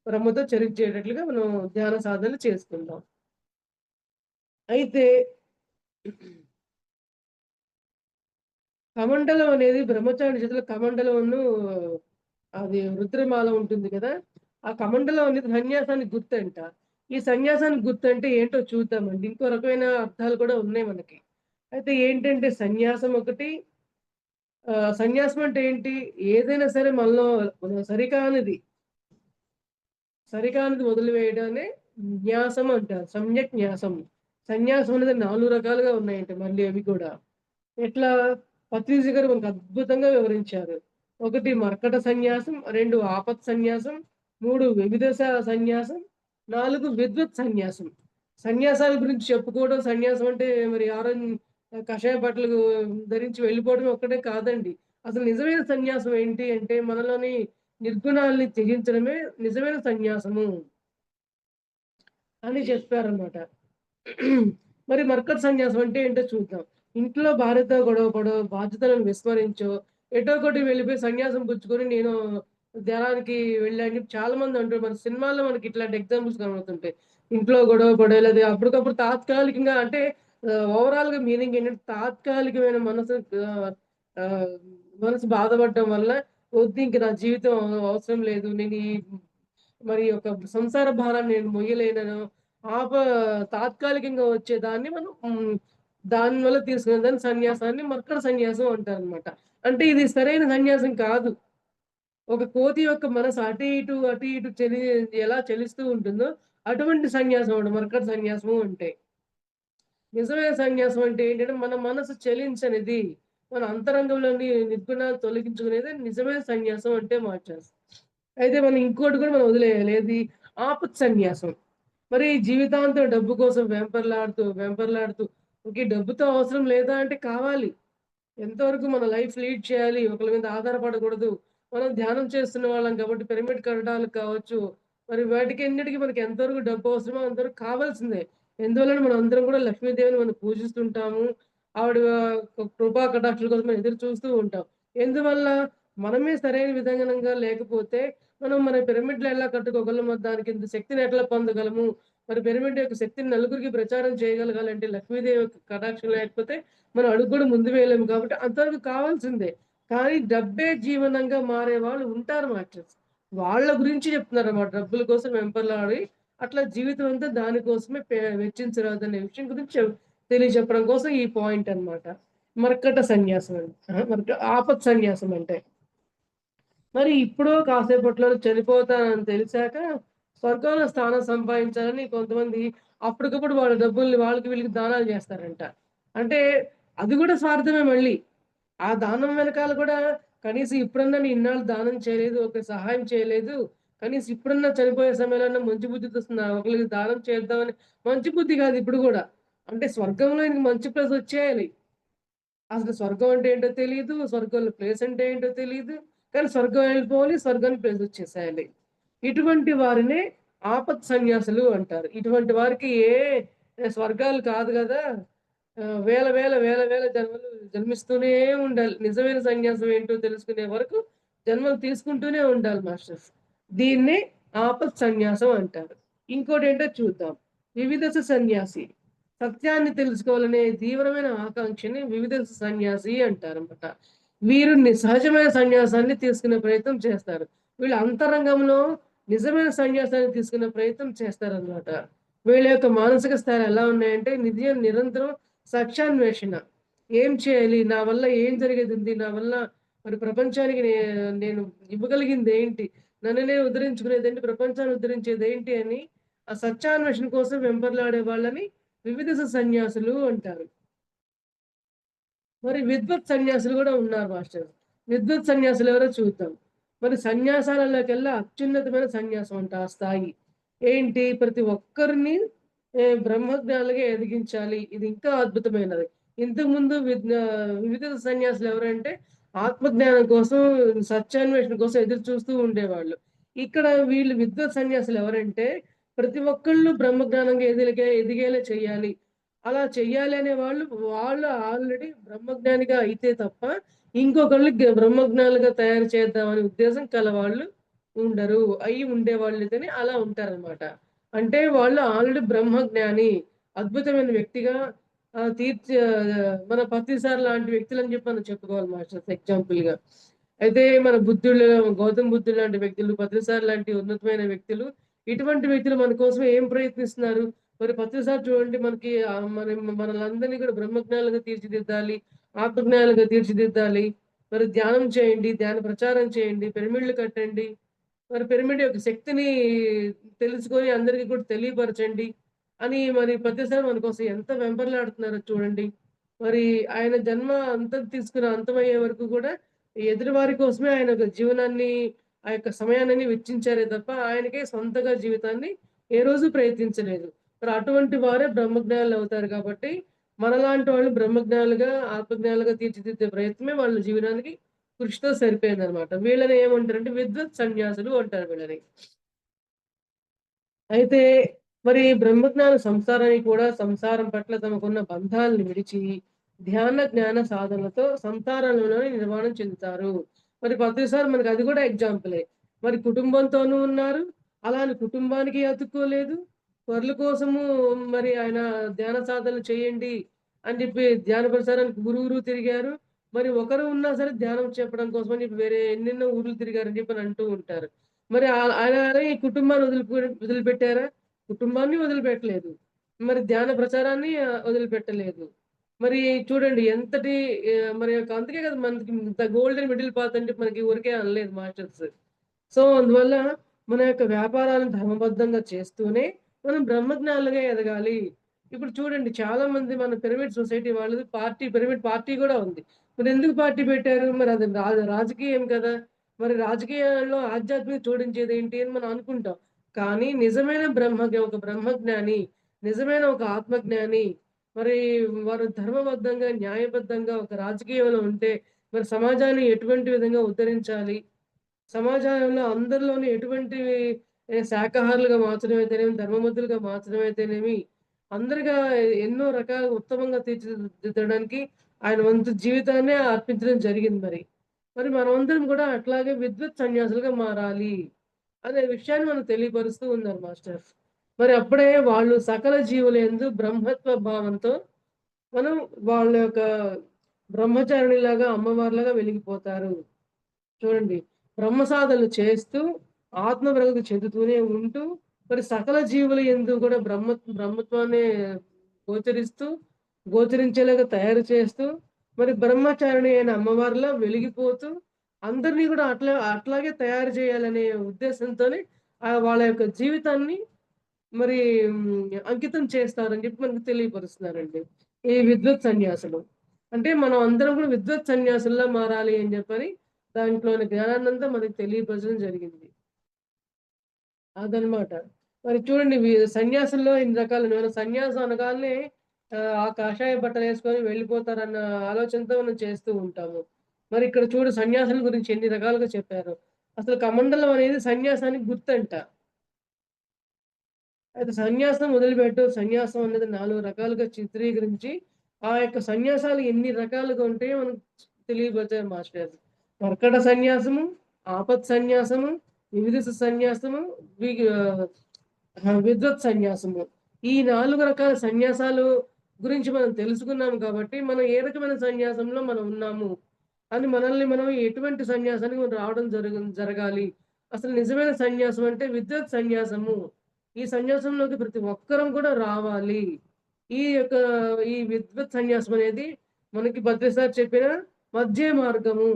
బ్రహ్మతో చరించేటట్లుగా మనం ధ్యాన సాధనలు చేసుకుందాం. అయితే కమండలం అనేది బ్రహ్మచారి చేతిలో కమండలంను అది రుద్రమాల ఉంటుంది కదా! ఆ కమండలం అనేది సన్యాసానికి గుర్తంట. ఈ సన్యాసానికి గుర్తంటే ఏంటో చూద్దామండి. ఇంకో రకమైన అర్థాలు కూడా ఉన్నాయి మనకి. అయితే ఏంటంటే సన్యాసం ఒకటి సన్యాసం అంటే ఏంటి? ఏదైనా సరే మనలో సరికానిది సరికానిది వదిలివేయడాన్నే న్యాసం అంటారు. సమ్యక్ న్యాసం. సన్యాసం అనేది 4 రకాలుగా ఉన్నాయంట మళ్ళీ అవి కూడా. ఎట్లా? పత్రిజీ గారు మనకు అద్భుతంగా వివరించారు. 1 మర్కట సన్యాసం, 2 ఆపత్ సన్యాసం, 3 వ్యభిదశ సన్యాసం, 4 విద్వత్ సన్యాసం. సన్యాసాల గురించి చెప్పుకోవడం సన్యాసం అంటే మరి కషాయ బట్టలు ధరించి వెళ్ళిపోవడం ఒక్కటే కాదండి. అసలు నిజమైన సన్యాసం ఏంటి అంటే మనలోని నిర్గుణాల్ని త్యజించడమే నిజమైన సన్యాసము అని చెప్పారన్నమాట. మరి మర్కట సన్యాసం అంటే ఏంటో చూద్దాం. ఇంట్లో భార్యతో గొడవ పడో, బాధ్యతలను విస్మరించో, ఎటో ఒకటి వెళ్ళిపోయి సన్యాసం పుచ్చుకొని నేను ధ్యానానికి వెళ్ళా అని చెప్పి చాలా మంది అంటారు. మన సినిమాల్లో మనకి ఇట్లాంటి ఎగ్జాంపుల్స్ కనబడుతుంటాయి. ఇంట్లో గొడవ పడో లేదా అప్పటికప్పుడు తాత్కాలికంగా అంటే ఓవరాల్‌గా మీనింగ్ ఏంటంటే తాత్కాలికమైన ఆహ్, ఆహ్, మనసు బాధపడడం వల్ల వద్దు ఇంక నా జీవితం అవసరం లేదు. నేను ఈ మరి ఒక సంసార భారాన్ని నేను మొయ్యలేననో, ఆప తాత్కాలికంగా వచ్చేదాన్ని మనం దానివల్ల తీసుకునే దాన్ని సన్యాసాన్ని మర్కట సన్యాసం అంటారనమాట. అంటే ఇది సరైన సన్యాసం కాదు. ఒక కోతి యొక్క మనసు అటు ఇటు ఎలా చలిస్తూ ఉంటుందో, అటువంటి సన్యాసం అండి మర్కట సన్యాసము అంటే. నిజమైన సన్యాసం అంటే ఏంటంటే, మన మనసు చలించనిది, మన అంతరంగంలోని నిర్గుణాలు తొలగించుకునేదే నిజమైన సన్యాసం అంటే మార్చేస్తాం. అయితే మనం ఇంకోటి కూడా మనం వదిలేయాలి. ఏది? ఆపత్ సన్యాసం. మరి జీవితాంతం డబ్బు కోసం వెంపర్లాడుతూ ఓకే. డబ్బుతో అవసరం లేదా అంటే కావాలి. ఎంతవరకు మన లైఫ్ లీడ్ చేయాలి. ఒకళ్ళ మీద ఆధారపడకూడదు. మనం ధ్యానం చేస్తున్న వాళ్ళం కాబట్టి పిరమిడ్ కట్టడాలకు కావచ్చు, మరి వాటికన్నిటికి మనకి ఎంతవరకు డబ్బు అవసరమో అంతవరకు కావాల్సిందే. ఎందువలన మనం అందరం కూడా లక్ష్మీదేవిని మనం పూజిస్తుంటాము. ఆవిడ కృపా కటాక్షాల కోసం మనం ఎదురు చూస్తూ ఉంటాం. ఎందువల్ల? మనమే సరైన విధానంగా లేకపోతే మనం మన పిరమిడ్‌లు ఎలా కట్టుకోగలం? మరి దానికి ఇంత శక్తిని ఎట్లా పొందగలము? మరి పిరమిడ్ యొక్క శక్తిని నలుగురికి ప్రచారం చేయగలగాలంటే లక్ష్మీదేవి యొక్క కటాక్షం లేకపోతే మనం అడుగు కూడా ముందు వేయలేము కాబట్టి అంతవరకు కావాల్సిందే. కానీ డబ్బే జీవనంగా మారే వాళ్ళు ఉంటారు మాస్టర్స్. వాళ్ళ గురించి చెప్తున్నారన్నమాట. డబ్బుల కోసం వెంపర్లాడి అట్లా జీవితం అంతా దానికోసమే వెచ్చించరాదనే విషయం గురించి తెలియజెప్పడం కోసం ఈ పాయింట్ అన్నమాట. మర్కట సన్యాసం అంటే. ఆపత్ సన్యాసం అంటే. మరి ఇప్పుడో కాసేపట్లో చనిపోతానని తెలిసాక స్వర్గంలో స్థానం సంపాదించాలని కొంతమంది అప్పటికప్పుడు వాళ్ళ డబ్బుల్ని వాళ్ళకి వీళ్ళకి దానాలు చేస్తారంట. అంటే అది కూడా స్వార్థమే మళ్ళీ. ఆ దానం వెనకాల కూడా కనీసం ఇప్పుడన్నా నేను ఇన్నాళ్ళు దానం చేయలేదు, ఒక సహాయం చేయలేదు. కనీసం ఇప్పుడన్నా చనిపోయే సమయంలో మంచి బుద్ధితో ఒకరికి దానం చేద్దామని మంచి బుద్ధి కాదు ఇప్పుడు కూడా. అంటే స్వర్గంలో ఇంక మంచి ప్లేస్ వచ్చేయాలి. అసలు స్వర్గం అంటే ఏంటో తెలీదు. స్వర్గంలో ప్లేస్ అంటే ఏంటో తెలీదు. కానీ స్వర్గం వెళ్ళిపోవాలి. స్వర్గానికి ప్లేస్ వచ్చేసేయాలి. ఇటువంటి వారినే ఆపత్ సన్యాసులు అంటారు. ఇటువంటి వారికి స్వర్గాలు కాదు గదా! వేల వేల, వేల వేల జన్మలు జన్మిస్తూనే ఉండాలి. నిజమైన సన్యాసం ఏంటో తెలుసుకునే వరకు జన్మలు తీసుకుంటూనే ఉండాలి మాస్టర్స్. దీన్నే ఆపత్ సన్యాసం అంటారు. ఇంకోటేంటో చూద్దాం. వివిధస సన్యాసి. సత్యాన్ని తెలుసుకోవాలనే తీవ్రమైన ఆకాంక్షని వివిధ సన్యాసి అంటారన్నమాట. వీరు సహజమైన సన్యాసాన్ని తీసుకునే ప్రయత్నం చేస్తారు. వీళ్ళు అంతరంగంలో నిజమైన సన్యాసాన్ని తీసుకునే ప్రయత్నం చేస్తారన్నమాట. వీళ్ళ యొక్క మానసిక స్థాయిలు ఎలా ఉన్నాయంటే నిరంతరం సత్యాన్వేషణ. ఏం చేయాలి? నా వల్ల ఏం జరిగేదుంది? నా వల్ల మరి ప్రపంచానికి నేను ఇవ్వగలిగింది ఏంటి? నన్ను నేను ఉద్ధరించుకునేదేంటి? ప్రపంచాన్ని ఉద్ధరించేదేంటి అని ఆ సత్యాన్వేషణ కోసం వెంపర్లాడే వాళ్ళని వివిధ సన్యాసులు అంటారు. మరి విద్వత్ సన్యాసులు కూడా ఉన్నారు మాస్టర్. విద్వత్ సన్యాసులు ఎవరో చూద్దాం. మరి సన్యాసాలలోకెల్లా అత్యున్నతమైన సన్యాసం అంట ఆ స్థాయి. ఏంటి? ప్రతి ఒక్కరిని బ్రహ్మజ్ఞానులుగా ఎదిగించాలి. ఇది ఇంకా అద్భుతమైనది. ఇంతకుముందు వివిధ సన్యాసులు ఎవరంటే ఆత్మజ్ఞానం కోసం, సత్యాన్వేషణ కోసం ఎదురు చూస్తూ ఉండేవాళ్ళు. ఇక్కడ వీళ్ళు విద్వత్ సన్యాసులు ఎవరంటే ప్రతి ఒక్కళ్ళు బ్రహ్మజ్ఞానంగా ఎదిగేలా చేయాలి. అలా చెయ్యాలి అనే వాళ్ళు ఆల్రెడీ బ్రహ్మజ్ఞానిగా అయితే తప్ప ఇంకొకళ్ళని బ్రహ్మజ్ఞానులుగా తయారు చేద్దామనే ఉద్దేశం కలవాళ్ళు ఉండరు. ఉండేవాళ్ళైతేనే అలా ఉంటారనమాట. అంటే వాళ్ళు ఆల్రెడీ బ్రహ్మజ్ఞాని, అద్భుతమైన వ్యక్తిగా మన పత్రిసార్ లాంటి వ్యక్తులని చెప్పి మనం చెప్పుకోవాలి మాస్టర్స్ ఎగ్జాంపుల్‌గా. అయితే మన గౌతమ్ బుద్ధుడు లాంటి వ్యక్తులు, పత్రిసార్ లాంటి ఉన్నతమైన వ్యక్తులు, ఇటువంటి వ్యక్తులు మన కోసం ఏం ప్రయత్నిస్తున్నారు? మరి పత్రిసార్ చూడండి మనకి మనలందరినీ కూడా బ్రహ్మజ్ఞానులుగా తీర్చిదిద్దాలి, ఆత్మజ్ఞానులుగా తీర్చిదిద్దాలి. మరి ధ్యానం చేయండి, ధ్యాన ప్రచారం చేయండి, పిరమిడ్‌లు కట్టండి. మరి పిరమిడ్ యొక్క శక్తిని తెలుసుకొని అందరికి కూడా తెలియపరచండి అని మరి ప్రతిసారి మన కోసం ఎంత వెంపర్లాడుతున్నారో చూడండి. మరి ఆయన జన్మ తీసుకుని అంతమయ్యే వరకు కూడా ఎదుటివారి కోసమే ఆయన ఒక జీవనాన్ని, ఆ యొక్క సమయాన్ని వెచ్చించారే తప్ప ఆయనకే సొంతగా జీవితాన్ని ఏ రోజు ప్రయత్నించలేదు. మరి అటువంటి వారే బ్రహ్మజ్ఞానులు అవుతారు కాబట్టి మనలాంటి వాళ్ళు బ్రహ్మజ్ఞానులుగా, ఆత్మజ్ఞానులుగా తీర్చిదిద్దే ప్రయత్నమే వాళ్ళ జీవనానికి కృషితో సరిపోయిందనమాట. వీళ్ళని ఏమంటారంటే విద్వత్ సన్యాసులు అంటారు వీళ్ళని. అయితే మరి బ్రహ్మజ్ఞాన సంసారానికి కూడా సంసారం పట్ల తమకున్న బంధాలను విడిచి ధ్యాన జ్ఞాన సాధనలతో సంసారంలోనే నిర్మాణం చెందుతారు. మరి ప్రతిసారి మనకి అది కూడా ఎగ్జాంపులే. మరి కుటుంబంతోనూ ఉన్నారు. అలానే కుటుంబానికి అతుక్కోలేదు. పరుల కోసము మరి ఆయన ధ్యాన సాధనలు చేయండి అని చెప్పి ధ్యాన ప్రచారానికి ఊరూరు తిరిగారు. మరి ఒకరు ఉన్నా సరే ధ్యానం చెప్పడం కోసం అని చెప్పి వేరే ఎన్నెన్నో ఊర్లు తిరిగారని చెప్పి అంటూ ఉంటారు. మరి ఆయన ఈ కుటుంబాన్ని వదిలిపెట్టారా? కుటుంబాన్ని వదిలిపెట్టలేదు. మరి ధ్యాన ప్రచారాన్ని వదిలిపెట్టలేదు. మరి చూడండి ఎంతటి మరి అందుకే కదా మనకి ఇంత గోల్డెన్ మిడిల్ పాత్ అంటే మనకి ఊరికే అనలేదు మాస్టర్స్. సో, అందువల్ల మన యొక్క వ్యాపారాలను ధర్మబద్ధంగా చేస్తూనే మనం బ్రహ్మజ్ఞానులుగా ఎదగాలి. ఇప్పుడు చూడండి చాలా మంది మన పిరమిడ్ సొసైటీ వాళ్ళది పిరమిడ్ పార్టీ గూడా ఉంది. మరెందుకు పార్టీ పెట్టారు? మరి అది రాజకీయం కదా! మరి రాజకీయాల్లో ఆధ్యాత్మికత జోడించేదేంటి అని మనం అనుకుంటాం. కానీ నిజమైన ఒక బ్రహ్మజ్ఞాని, నిజమైన ఒక ఆత్మజ్ఞాని, మరి వారు ధర్మబద్ధంగా, న్యాయబద్ధంగా ఒక రాజకీయంలో ఉంటే మరి సమాజాన్ని ఎటువంటి విధంగా ఉద్ధరించాలి? సమాజంలో అందరిలోని ఎటువంటి శాకాహారులుగా మార్చడం అయితేనేమి, ధర్మబద్ధులుగా మార్చడం అయితేనేమి, అందరిగా ఎన్నో రకాలుగా ఉత్తమంగా తీర్చిదిద్దడానికి ఆయన వంతు జీవితాన్నే అర్పించడం జరిగింది మరి. మరి మనమందరం కూడా అట్లాగే విద్వత్ సన్యాసులుగా మారాలి అనే విషయాన్ని మనకు తెలియపరుస్తూ ఉన్నారు మాస్టర్స్. మరి అప్పుడే వాళ్ళు సకల జీవులందు బ్రహ్మత్వ భావంతో మనం వాళ్ళ యొక్క బ్రహ్మచారిణిలాగా, అమ్మవారిలాగా వెలిగిపోతారు. చూడండి. బ్రహ్మ సాధనలు చేస్తూ ఆత్మ ప్రగతి చెందుతూనే ఉంటూ మరి సకల జీవుల యందు కూడా బ్రహ్మత్వాన్ని గోచరిస్తూ గోచరించేలాగా తయారు చేస్తూ మరి బ్రహ్మచారిణి అయిన అమ్మవారిలా వెలిగిపోతూ అందరినీ కూడా అట్లాగే తయారు చేయాలనే ఉద్దేశంతోనే వాళ్ళ యొక్క జీవితాన్ని మరి అంకితం చేస్తారని చెప్పి మనకు తెలియపరుస్తున్నారండి ఈ విద్వత్ సన్యాసులు. అంటే మనం అందరం కూడా విద్వత్ సన్యాసుల్లా మారాలి అని చెప్పని దాంట్లోని జ్ఞానాన్నంతా మనకి తెలియపరచడం జరిగింది. అదనమాట. మరి చూడండి సన్యాసుల్లో ఇన్ని రకాలు మనం సన్యాసం అనగానే ఆ కాషాయ బట్టలేసుకొని వెళ్ళిపోతారన్న ఆలోచనతో మనం చేస్తూ ఉంటాము. మరి ఇక్కడ చూడు సన్యాసుల గురించి ఎన్ని రకాలుగా చెప్పారో. అసలు కమండలం అనేది సన్యాసానికి గుర్తంట. అయితే సన్యాసం మొదలుపెట్టు. సన్యాసం అనేది 4 రకాలుగా చిత్రీకరించి, ఆ యొక్క సన్యాసాలు ఎన్ని రకాలుగా ఉంటాయో మనకు తెలియపరిచారు మాస్టర్. కర్కట సన్యాసము, ఆపత్ సన్యాసము, వివిధ సన్యాసము, వి విద్వత్ సన్యాసము. ఈ 4 రకాల సన్యాసాలు గురించి మనం తెలుసుకున్నాం కాబట్టి, మనం ఏ రకమైన సన్యాసంలో మనం ఉన్నాము అని మనల్ని మనం ఎటువంటి సన్యాసానికి మనం రావడం జరగాలి. అసలు నిజమైన సన్యాసం అంటే విద్వత్ సన్యాసము. ఈ సన్యాసంలోకి ప్రతి ఒక్కరం కూడా రావాలి. యొక్క ఈ విద్వత్ సన్యాసం అనేది మనకి భద్రసారి చెప్పిన మధ్య మార్గము.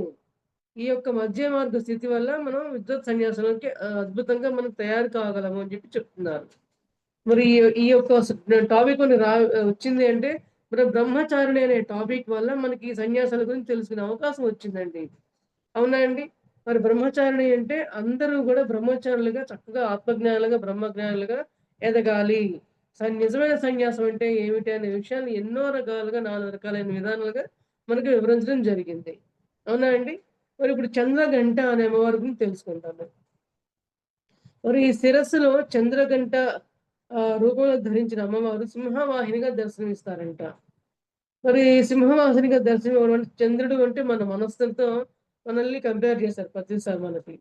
ఈ యొక్క మధ్య మార్గ స్థితి వల్ల మనం విద్వత్ సన్యాసంలోకి అద్భుతంగా మనం తయారు కాగలము అని చెప్పి చెప్తున్నారు. మరి ఈ యొక్క టాపిక్ మనకి వచ్చింది అంటే మరి బ్రహ్మచారిణి అనే టాపిక్ వల్ల మనకి ఈ సన్యాసాల గురించి తెలుసుకునే అవకాశం వచ్చిందండి. అవునా అండి? మరి బ్రహ్మచారిణి అంటే అందరూ గూడా బ్రహ్మచారులుగా చక్కగా ఆత్మజ్ఞానులుగా, బ్రహ్మజ్ఞానులుగా ఎదగాలి. నిజమైన సన్యాసం అంటే ఏమిటి అనే విషయాన్ని ఎన్నో రకాలుగా 4 రకాలైన విధానాలుగా మనకి వివరించడం జరిగింది. అవునా అండి? మరి ఇప్పుడు చంద్రఘంట అనే అమ్మవారి గురించి తెలుసుకుంటాము. మరి ఈ శిరస్సులో చంద్రఘంట రూపంలో ధరించిన అమ్మవారు సింహవాహినిగా దర్శనమిస్తారంట. మరి సింహవాహినిగా దర్శనం అంటే చంద్రుడు అంటే మన మనస్సుతో మనల్ని కంపేర్ చేశారు ప్రతిసారి మనకి.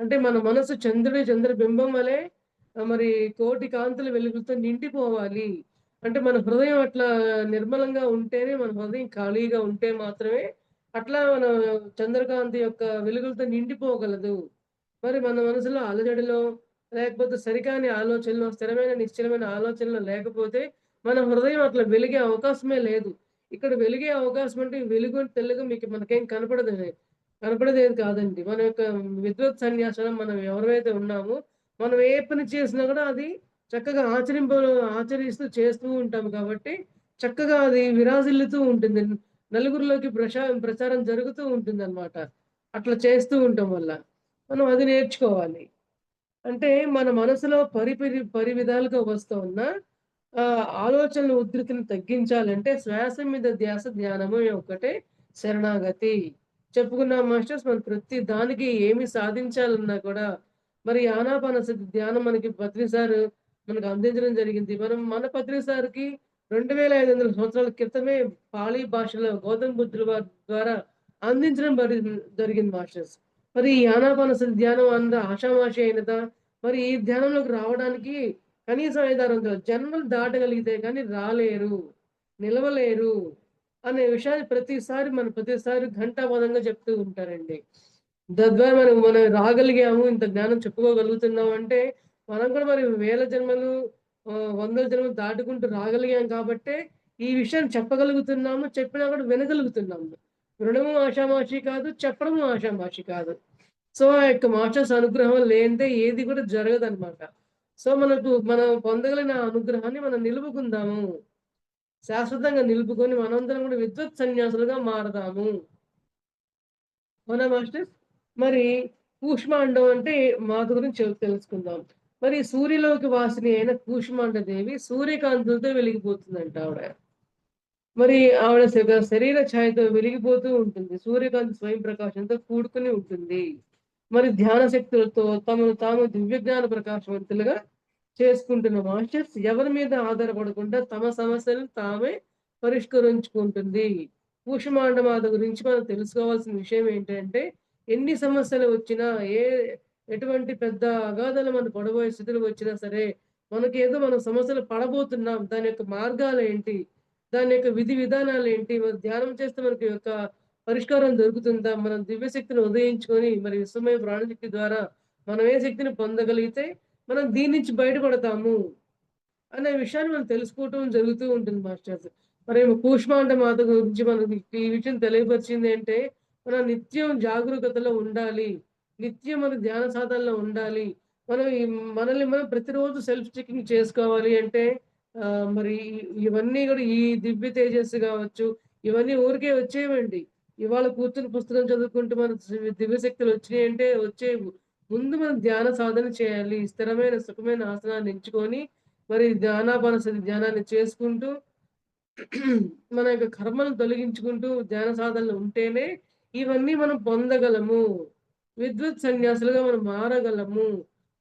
అంటే మన మనసు చంద్రబింబం వలె మరి కోటి కాంతుల వెలుగులతో నిండిపోవాలి. అంటే మన హృదయం అట్లా నిర్మలంగా ఉంటేనే మన హృదయం ఖాళీగా ఉంటే మాత్రమే అట్లా మన చంద్రకాంతి యొక్క వెలుగులతో నిండిపోగలదు. మరి మన మనసులో అలజడిలో లేకపోతే సరికాని ఆలోచనలో, స్థిరమైన నిశ్చలమైన ఆలోచనలు లేకపోతే మన హృదయం అట్లా వెలిగే అవకాశమే లేదు. ఇక్కడ వెలిగే అవకాశం అంటే వెలుగు తెల్లగా మనకేం కనపడేదేది కాదండి. మన యొక్క విద్వత్ సన్యాసం మనం ఎవరైతే ఉన్నామో, మనం ఏ పని చేసినా కూడా అది చక్కగా ఆచరిస్తూ చేస్తూ ఉంటాం కాబట్టి, చక్కగా అది విరాజిల్లుతూ ఉంటుంది. నలుగురిలోకి ప్రచారం జరుగుతూ ఉంటుందన్నమాట. అట్లా చేస్తూ ఉండటం వల్ల. మనం అది నేర్చుకోవాలి. అంటే మన మనసులో పరివిధాలుగా వస్తున్న ఆలోచనల ఉధృతిని తగ్గించాలంటే శ్వాస మీద ధ్యాస ధ్యానము ఒక్కటే శరణాగతి. చెప్పుకున్నాం మాస్టర్స్ మనం ప్రతి దానికి ఏమి సాధించాలన్నా కూడా మరి ఆనాపానసతి ధ్యానం మనకి పత్రి సార్ మనకు అందించడం జరిగింది. మన పత్రి సార్‌కి 2500 సంవత్సరాల క్రితమే పాళీ భాషలో గౌతమ బుద్ధుల వారి ద్వారా అందించడం జరిగింది మాస్టర్స్. మరి ఈ ఆనాపానసతి ధ్యానం ఆషామాషి అయినదా? మరి ఈ ధ్యానంలోకి రావడానికి కనీసం 5, 600 జన్మలు దాటగలిగితే గాని రాలేరు, నిలవలేరు అనే విషయాన్ని ప్రతిసారి ఘంటాపథంగా చెప్తూ ఉంటారండి. తద్వారా మనం రాగలిగాము, ఇంత జ్ఞానం చెప్పుకోగలుగుతున్నాం అంటే మనం కూడా మరి వేల జన్మలు, వందల జన్మలు దాటుకుంటూ రాగలిగాం కాబట్టే ఈ విషయాన్ని చెప్పగలుగుతున్నాము. చెప్పినా కూడా వినగలుగుతున్నాము. వినడము ఆషామాషి కాదు, చెప్పడము ఆషామాషి కాదు. సో, ఆ యొక్క మాస్టర్స్ అనుగ్రహం లేనిదే ఏది కూడా జరగదనమాట. సో, మనం పొందగలిగిన అనుగ్రహాన్ని మనం నిలుపుకుందాము. శాశ్వతంగా నిలుపుకొని మనందరం కూడా విద్వత్ సన్యాసులుగా మారదాము. అవునా మాస్టర్స్? మరి కూష్మాండం అంటే మాత గురించి తెలుసుకుందాం. మరి సూర్యలోకి వాసిని అయిన కూష్మాండ దేవి సూర్యకాంతులతో వెలిగిపోతుందంట ఆవిడ. మరి ఆవిడ శరీర ఛాయతో వెలిగిపోతూ ఉంటుంది. సూర్యకాంతి స్వయం ప్రకాశంతో కూడుకొని ఉంటుంది. మరి ధ్యాన శక్తులతో తమను తాము దివ్యజ్ఞాన ప్రకాశవంతులుగా చేసుకుంటున్న మాస్టర్స్ ఎవరి మీద ఆధారపడకుండా తమ సమస్యలను తామే పరిష్కరించుకుంటుంది. కూష్మాండమాత గురించి మనం తెలుసుకోవాల్సిన విషయం ఏంటంటే, ఎన్ని సమస్యలు వచ్చినా, ఎటువంటి పెద్ద అగాధాలు మన పడబోయే స్థితులు వచ్చినా సరే, మనకేదో మనం సమస్యలు పడబోతున్నాం. దాని యొక్క మార్గాలేంటి? దాని యొక్క విధి విధానాలేంటి? మరి ధ్యానం చేస్తే మనకి పరిష్కారం దొరుకుతుందా? మనం దివ్యశక్తిని ఉదయించుకొని మరి విశ్వమయ ప్రాణశక్తి ద్వారా మనం ఏ శక్తిని పొందగలిగితే మనం దీని నుంచి బయటపడతాము అనే విషయాన్ని మనం తెలుసుకోవటం జరుగుతూ ఉంటుంది మాస్టర్స్. మరి కూష్మాండ మాత గురించి మనకి ఈ విషయం తెలియపరిచింది అంటే, మనం నిత్యం జాగరూకతలో ఉండాలి. నిత్యం మన ధ్యాన సాధనలో ఉండాలి. మనం మనల్ని మనం ప్రతిరోజు సెల్ఫ్ చెకింగ్ చేసుకోవాలి అంటే మరి ఇవన్నీ గూడా ఈ దివ్య తేజస్సు గావచ్చు, ఇవన్నీ ఊరికే వచ్చేవండి. ఇవాళ కూర్చొని పుస్తకం చదువుకుంటూ మన దివ్య శక్తులు వచ్చినాయంటే వచ్చేవు. ముందు మనం ధ్యాన సాధన చేయాలి. స్థిరమైన సుఖమైన ఆసనాన్ని ఎంచుకొని మరి ధ్యానాభాసన ధ్యానాన్ని చేసుకుంటూ మన యొక్క కర్మలను తొలగించుకుంటూ ధ్యాన సాధనలో ఉంటేనే ఇవన్నీ మనం పొందగలము. విద్వత్ సన్యాసులుగా మనం మారగలము.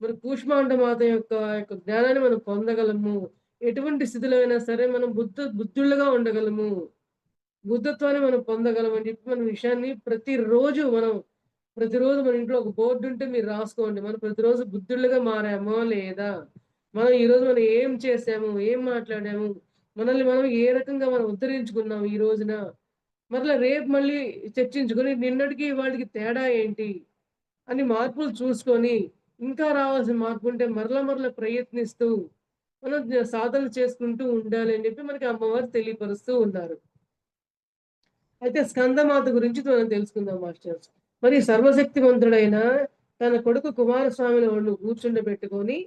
మరి కూష్మాండ మాత యొక్క జ్ఞానాన్ని మనం పొందగలము. ఎటువంటి స్థితిలో అయినా సరే మనం బుద్ధులుగా ఉండగలము. బుద్ధత్వాన్ని మనం పొందగలం అని చెప్పి మన విషయాన్ని ప్రతిరోజు మన ఇంట్లో ఒక బోర్డ్ ఉంటే మీరు రాసుకోండి. మనం ప్రతిరోజు బుద్ధులుగా మారామో లేదా? ఈరోజు మనం ఏం చేసాము? ఏం మాట్లాడాము? మనల్ని మనం ఏ రకంగా మనం ఉద్ధరించుకున్నాం ఈ రోజున? రేపు మళ్ళీ చర్చించుకొని నిన్నటికి ఇవాళకి తేడా ఏంటి? అని మార్పులు చూసుకొని, ఇంకా రావాల్సిన మార్పుంటే మరల ప్రయత్నిస్తూ మనం సాధనలు చేసుకుంటూ ఉండాలి అని చెప్పి మనకి అమ్మవారు తెలియపరుస్తూ ఉన్నారు. అయితే స్కందమాత గురించి మనం తెలుసుకుందాం మాస్టర్స్. మరి సర్వశక్తివంతుడైన తన కొడుకు కుమారస్వామిని కూర్చుండబెట్టుకొని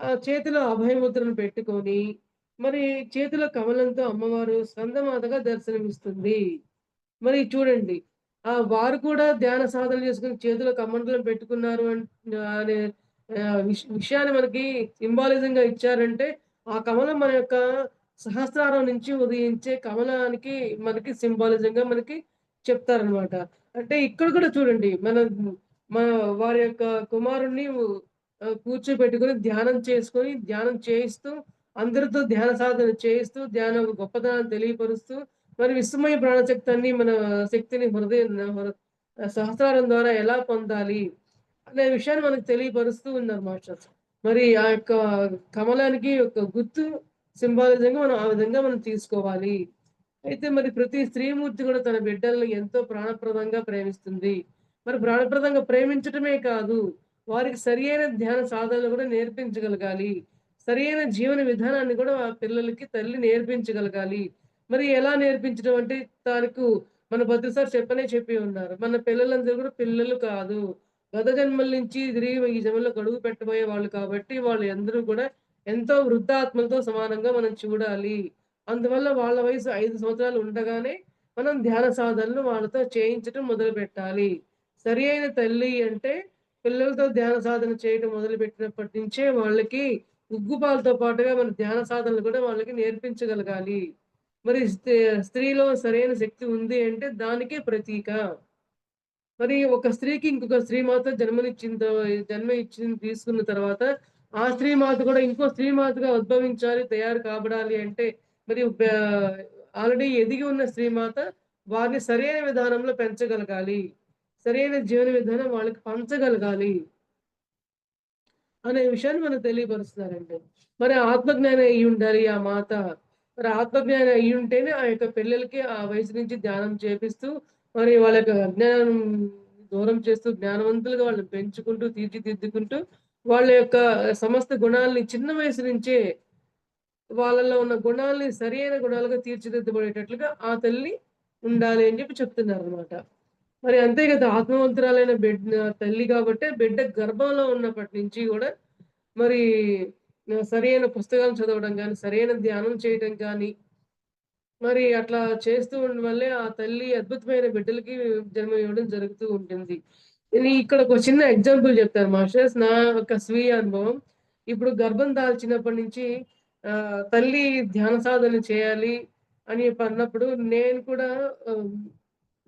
ఆ చేతిలో అభయముద్రను పెట్టుకొని, మరి చేతిలో కమలంతో అమ్మవారు స్కందమాతగా దర్శనమిస్తుంది. మరి చూడండి, వారు కూడా ధ్యాన సాధన చేసుకొని చేతిలో కమండలం పెట్టుకున్నారు అనే విషయాన్ని మనకి సింబాలిజంగా ఇచ్చారంటే, ఆ కమలం మన యొక్క సహస్రారం నుంచి ఉదయించే కమలానికి మనకి సింబాలిజంగా మనకి చెప్తారనమాట. అంటే ఇక్కడ కూడా చూడండి, మన వారి యొక్క కుమారుడిని కూర్చోబెట్టుకొని ధ్యానం చేయిస్తూ, అందరితో ధ్యాన సాధన చేయిస్తూ, ధ్యానం గొప్పతనాన్ని తెలియపరుస్తూ, మరి విస్మయ ప్రాణశక్తి మన శక్తిని సహస్రారం ద్వారా ఎలా పొందాలి అనే విషయాన్ని మనకు తెలియపరుస్తూ ఉన్నారు మాస్టర్స్. మరి ఆ యొక్క కమలానికి ఒక గుర్తు సింబాలిజంగా మనం ఆ విధంగా మనం తీసుకోవాలి. అయితే మరి ప్రతి స్త్రీమూర్తి కూడా తన బిడ్డల్ని ఎంతో ప్రాణప్రదంగా ప్రేమిస్తుంది. మరి ప్రాణప్రదంగా ప్రేమించటమే కాదు, వారికి సరియైన ధ్యాన సాధనలు కూడా నేర్పించగలగాలి. సరియైన జీవన విధానాన్ని కూడా ఆ పిల్లలకి తల్లి నేర్పించగలగాలి. మరి ఎలా నేర్పించడం అంటే దానికి మన భద్ర సార్ చెప్పి ఉన్నారు. మన పిల్లలందరూ కూడా పిల్లలు కాదు. గత జన్మల నుంచి తిరిగి ఈ జన్మలోకి అడుగు పెట్టబోయే వాళ్ళు కాబట్టి వాళ్ళు అందరూ కూడా ఎంతో వృద్ధాత్మలతో సమానంగా మనం చూడాలి. అందువల్ల వాళ్ళ వయసు 5 సంవత్సరాలు ఉండగానే మనం ధ్యాన సాధనలు వాళ్ళతో చేయించటం మొదలుపెట్టాలి. సరి అయిన తల్లి అంటే పిల్లలతో ధ్యాన సాధన చేయటం మొదలుపెట్టినప్పటి నుంచే వాళ్ళకి ఉగ్గుపాలతో పాటుగా మన ధ్యాన సాధనలు కూడా వాళ్ళకి నేర్పించగలగాలి. మరి స్త్రీలో సరైన శక్తి ఉంది అంటే దానికే ప్రతీక. మరి ఒక స్త్రీకి ఇంకొక స్త్రీ మాత జన్మ తీసుకున్న తర్వాత ఆ స్త్రీ మాత కూడా ఇంకో స్త్రీ మాతగా ఉద్భవించాలి, తయారు కాబడాలి అంటే మరి ఆల్రెడీ ఎదిగి ఉన్న స్త్రీ మాత వారిని సరైన విధానంలో పెంచగలగాలి. సరైన జీవన విధానం వాళ్ళకి పంచగలగాలి అనే విషయాన్ని మనకు తెలియపరుస్తున్నారండి. మరి ఆత్మజ్ఞానం అయ్యి ఉండాలి ఆ మాత. మరి ఆత్మజ్ఞానం అయ్యి ఉంటేనే ఆ యొక్క పిల్లలకి ఆ వయసు నుంచి ధ్యానం చేపిస్తూ, మరి వాళ్ళ యొక్క అజ్ఞానం దూరం చేస్తూ, జ్ఞానవంతులుగా వాళ్ళని పెంచుకుంటూ, తీర్చిదిద్దుకుంటూ, వాళ్ళ యొక్క సమస్త గుణాల్ని చిన్న వయసు నుంచే వాళ్ళలో ఉన్న గుణాల్ని సరియైన గుణాలుగా తీర్చిదిద్దబడేటట్లుగా ఆ తల్లి ఉండాలి అని చెప్పి చెప్తున్నారనమాట. మరి అంతే కదా! ఆత్మవంతురాలైన తల్లి కాబట్టే బిడ్డ గర్భంలో ఉన్నప్పటి నుంచి గూడా మరి సరియైన పుస్తకాలు చదవడం గాని, సరైన ధ్యానం చేయటం గాని, మరి అట్లా చేస్తూ ఉండడం వల్లే ఆ తల్లి అద్భుతమైన బిడ్డలకి జన్మ ఇవ్వడం జరుగుతూ ఉంటుంది. ఇక్కడ ఒక చిన్న ఎగ్జాంపుల్ చెప్తాను మాస్టర్స్. నా యొక్క స్వీయ అనుభవం. ఇప్పుడు గర్భం దాల్చినప్పటి నుంచి తల్లి ధ్యాన సాధన చేయాలి అని అన్నప్పుడు నేను కూడా ఆహ్,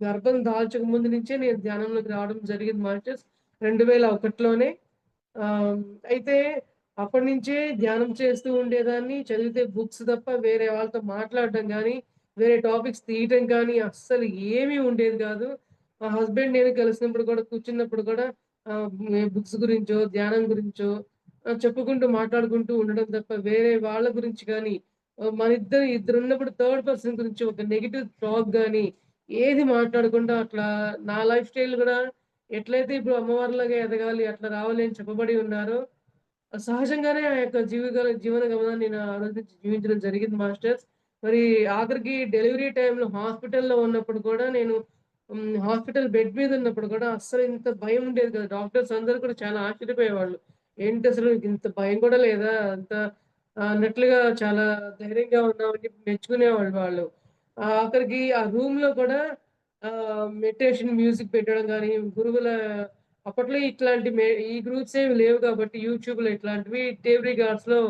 గర్భం దాల్చక ముందు నుంచే నేను ధ్యానంలోకి రావడం జరిగింది మాస్టర్స్. 2001లోనే. ఆహ్, అయితే అప్పటినుంచే ధ్యానం చేస్తూ ఉండేదాన్ని. చదివితే బుక్స్ తప్ప వేరే వాళ్ళతో మాట్లాడడం గానీ, వేరే టాపిక్స్ తీయటం కానీ అస్సలు ఏమీ ఉండేది గాదు. మా హస్బెండ్ నేను కలిసినప్పుడు కూడా కూర్చున్నప్పుడు కూడా బుక్స్ గురించో, ధ్యానం గురించో చెప్పుకుంటూ, మాట్లాడుకుంటూ ఉండడం తప్ప వేరే వాళ్ళ గురించి గానీ, మన ఇద్దరున్నప్పుడు థర్డ్ పర్సన్ గురించి ఒక నెగెటివ్ టాక్ గానీ, ఏది మాట్లాడకుండా అట్లా నా లైఫ్ స్టైల్ గూడా ఎట్లయితే ఇప్పుడు అమ్మవారిలాగా ఎదగాలి, అట్లా రావాలి అని చెప్పబడి ఉన్నారో, సహజంగానే ఆ యొక్క జీవన గమనాన్ని నేను ఆ రోజు నుంచి జీవించడం జరిగింది మాస్టర్స్. మరి ఆఖరికి డెలివరీ టైమ్‌లో హాస్పిటల్‌లో ఉన్నప్పుడు కూడా నేను హాస్పిటల్ బెడ్ మీద ఉన్నప్పుడు కూడా అస్సలు ఇంత భయం ఉండేది కాదు. డాక్టర్స్ అందరూ కూడా చాలా ఆశ్చర్యపోయేవాళ్ళు. "ఏంటసలు నీకింత భయం కూడా లేదా? అంత అన్నట్లుగా చాలా ధైర్యంగా ఉన్నావు" అని చెప్పి మెచ్చుకునేవాళ్ళు వాళ్ళు. ఆఖరికి ఆ రూమ్‌లో కూడా మెడిటేషన్ మ్యూజిక్ పెట్టడం గాని, గురువుల అప్పట్లో ఇట్లాంటి ఈ గ్రూప్స్ ఏమి లేవు కాబట్టి యూట్యూబ్‌లో ఇట్లాంటివి టేప్ రికార్డ్స్‌లో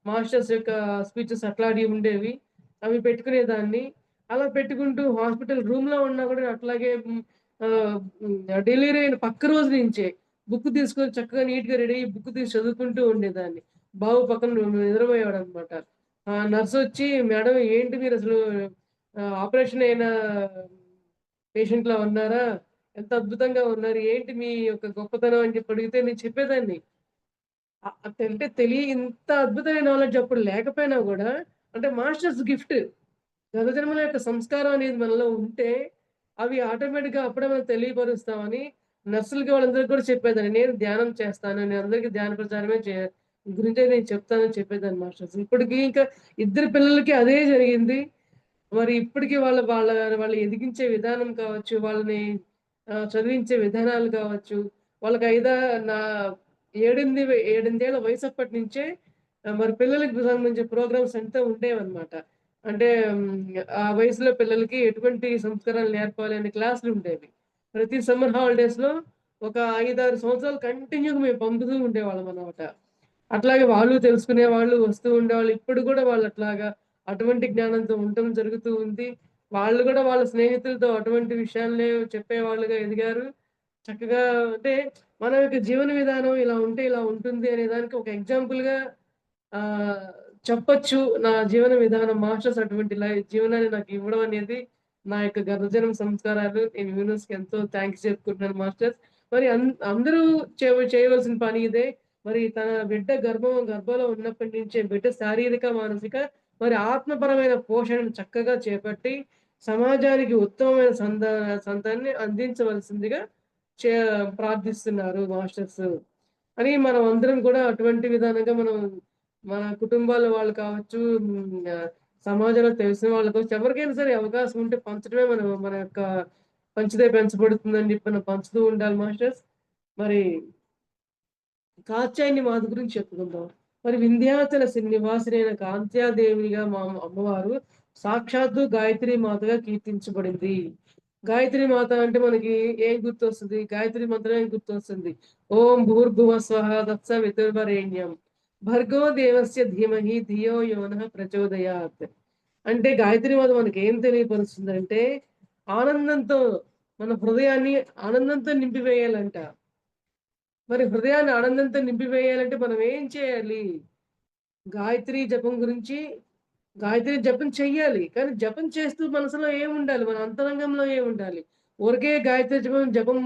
మాస్టర్స్ యొక్క స్పీచెస్ అట్లాంటివి ఉండేవి. అవి పెట్టుకునేదాన్ని. అలా పెట్టుకుంటూ హాస్పిటల్ రూమ్‌లో ఉన్నా కూడా అట్లాగే డెలివరీ అయిన పక్క రోజు నుంచే బుక్ తీసుకొని చక్కగా నీట్‌గా రెడీ అయ్యి బుక్ తీసి చదువుకుంటూ ఉండేదాన్ని. బాబు పక్కన నిద్రపోయేవాడనమాట. నర్సొచ్చి "మేడం ఏంటి మీరసలు ఆపరేషన్ అయిన పేషెంట్‌లా ఉన్నారా? ఎంత అద్భుతంగా ఉన్నారు. ఏంటి మీ యొక్క గొప్పతనం" అని చెప్పి అడిగితే నేను చెప్పేదాన్ని. అంటే ఇంత అద్భుతమైన నాలెడ్జ్ అప్పుడు లేకపోయినా గూడా అంటే మాస్టర్స్ గిఫ్ట్. గత జన్మల యొక్క సంస్కారం అనేది మనలో ఉంటే, అవి ఆటోమేటిక్‌గా అప్పుడే మనం తెలియపరుస్తామని నర్సులకి వాళ్ళందరికి కూడా చెప్పేదాన్ని. నేను ధ్యానం చేస్తాను. నేను అందరికి ధ్యాన ప్రచారమే గురించే నేను చెప్తానని చెప్పేదాన్ని మాస్టర్స్. ఇప్పటికి ఇంకా ఇద్దరు పిల్లలకి అదే జరిగింది. మరి ఇప్పటికి వాళ్ళు ఎదిగించే విధానం కావచ్చు, వాళ్ళని చదివించే విధానాలు కావచ్చు, వాళ్ళకి నా 8 ఏళ్ల వయసప్పటి నుంచే మరి పిల్లలకి సంబంధించిన ప్రోగ్రామ్స్ అంతా ఉండేవన్నమాట. అంటే ఆ వయసులో పిల్లలకి ఎటువంటి సంస్కారాలు నేర్పాలి అనే క్లాసులుండేవి. ప్రతి సమ్మర్ హాలిడేస్‌లో ఒక 5, 6 సంవత్సరాలు కంటిన్యూగా మేము పంపుతూ ఉండేవాళ్ళమన్నమాట. అట్లాగే వాళ్ళు తెలుసుకునేవాళ్ళు, వస్తూ ఉండేవాళ్ళు. ఇప్పుడు గూడా వాళ్ళట్లాగా అటువంటి జ్ఞానంతో ఉండటం జరుగుతూ ఉంది. వాళ్ళు గూడా వాళ్ళ స్నేహితులతో అటువంటి విషయాలనే చెప్పేవాళ్ళుగా ఎదిగారు. చక్కగా అంటే మన యొక్క జీవన విధానం ఇలా ఉంటే ఇలా ఉంటుంది అనే దానికి ఒక ఎగ్జాంపుల్‌గా ఆహ్, చెప్పొచ్చు. నా జీవన విధానం మాస్టర్స్ అటువంటి జీవనాన్ని నాకివ్వడం అనేది నా యొక్క గతజన్మ సంస్కారాలు. నేను యూనివర్స్‌కి ఎంతో థాంక్స్ చెప్పుకుంటున్నాను మాస్టర్స్. మరి అందరూ చేయవలసిన పని ఇదే. మరి తన బిడ్డ గర్భంలో ఉన్నప్పటి నుంచే బిడ్డ శారీరక, మానసిక మరి ఆత్మపరమైన పోషణను చక్కగా చేపట్టి సమాజానికి ఉత్తమమైన సంతాన్ని అందించవలసిందిగా చే ప్రార్థిస్తున్నారు మాస్టర్స్. అని మనం అందరం కూడా అటువంటి విధానంగా మనం మన కుటుంబాల వాళ్ళు కావచ్చు, సమాజంలో తెలిసిన వాళ్ళు కావచ్చు, ఎవరికైనా సరే అవకాశం ఉంటే పంచడమే మన యొక్క పంచితే పెంచబడుతుందని చెప్పి మనం పంచుతూ ఉండాలి మాస్టర్స్. మరి కాత్యాయని మాత గురించి చెప్పుకుందాం. మరి వింధ్యాచల నివాసినైన కాంత్యాదేవిగా మా అమ్మవారు సాక్షాత్తు గాయత్రి మాతగా కీర్తించబడింది. గాయత్రి మాత అంటే మనకి ఏం గుర్తొస్తది? గాయత్రి మంత్రమే గుర్తొస్తుంది. ఓం భూర్భువః స్వః తత్సవితుర్వరేణ్యం భర్గో దేవస్య ధీమహి ధియో యోనః ప్రచోదయాత్. అంటే గాయత్రి మాత మనకేం తెలియపరుస్తుందంటే ఆనందంతో మన హృదయాన్ని ఆనందంతో నింపివేయాలంట. మరి హృదయాన్ని ఆనందంతో నింపివేయాలంటే మనం ఏం చేయాలి? గాయత్రి జపం గురించి గాయత్రి జపం చెయ్యాలి. కానీ జపం చేస్తూ మనసులో ఏముండాలి? మన అంతరంగంలో ఏముండాలి? ఊరికే గాయత్రి జపం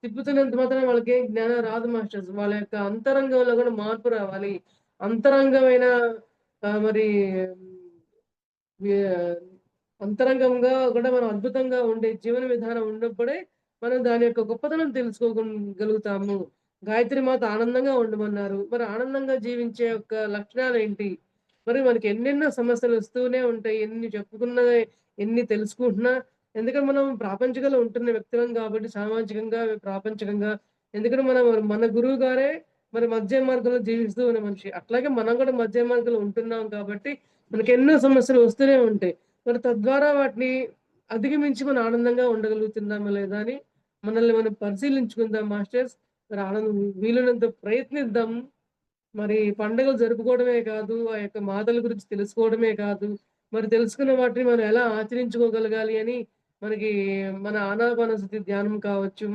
తిప్పుతున్నంత మాత్రాన వాళ్ళకేం జ్ఞానం రాదు మాస్టర్స్. వాళ్ళ యొక్క అంతరంగంలో కూడా మార్పు రావాలి. అంతరంగమైన మరి వి అంతరంగంగా కూడా మనం అద్భుతంగా ఉండే జీవన విధానం ఉన్నప్పుడే మనం దాని యొక్క గొప్పతనం గలుగుతాము. గాయత్రి మాత ఆనందంగా ఉండమన్నారు. మరి ఆనందంగా జీవించే యొక్క లక్షణాలేంటి? మరి మనకి ఎన్నెన్నో సమస్యలు వస్తూనే ఉంటాయి. ఎన్ని చెప్పుకున్నా, ఎన్ని తెలుసుకుంటున్నా ఎందుకంటే మనం ప్రాపంచికంలో ఉంటున్న వ్యక్తులం కాబట్టి సామాజికంగా, ప్రాపంచికంగా ఎందుకంటే మనం మన గురువు గారే మరి మధ్య మార్గంలో జీవిస్తూ ఉన్న మనిషి. అట్లాగే మనం కూడా మధ్య మార్గంలో ఉంటున్నాం కాబట్టి మనకెన్నో సమస్యలు వస్తూనే ఉంటాయి. మరి తద్వారా వాటిని అధిగమించి మనం ఆనందంగా ఉండగలుగుతున్నామా లేదా అని మనల్ని మనం పరిశీలించుకుందాం మాస్టర్స్. మరి వీలైనంత ప్రయత్నిద్దాం. మరి పండుగలు జరుపుకోవడమే కాదు, ఆ యొక్క మాతల గురించి తెలుసుకోవడమే కాదు, మరి తెలుసుకున్న వాటిని మనం ఎలా ఆచరించుకోగలగాలి అని మనకి మన ఆనాపానసతి ధ్యానం కావచ్చు,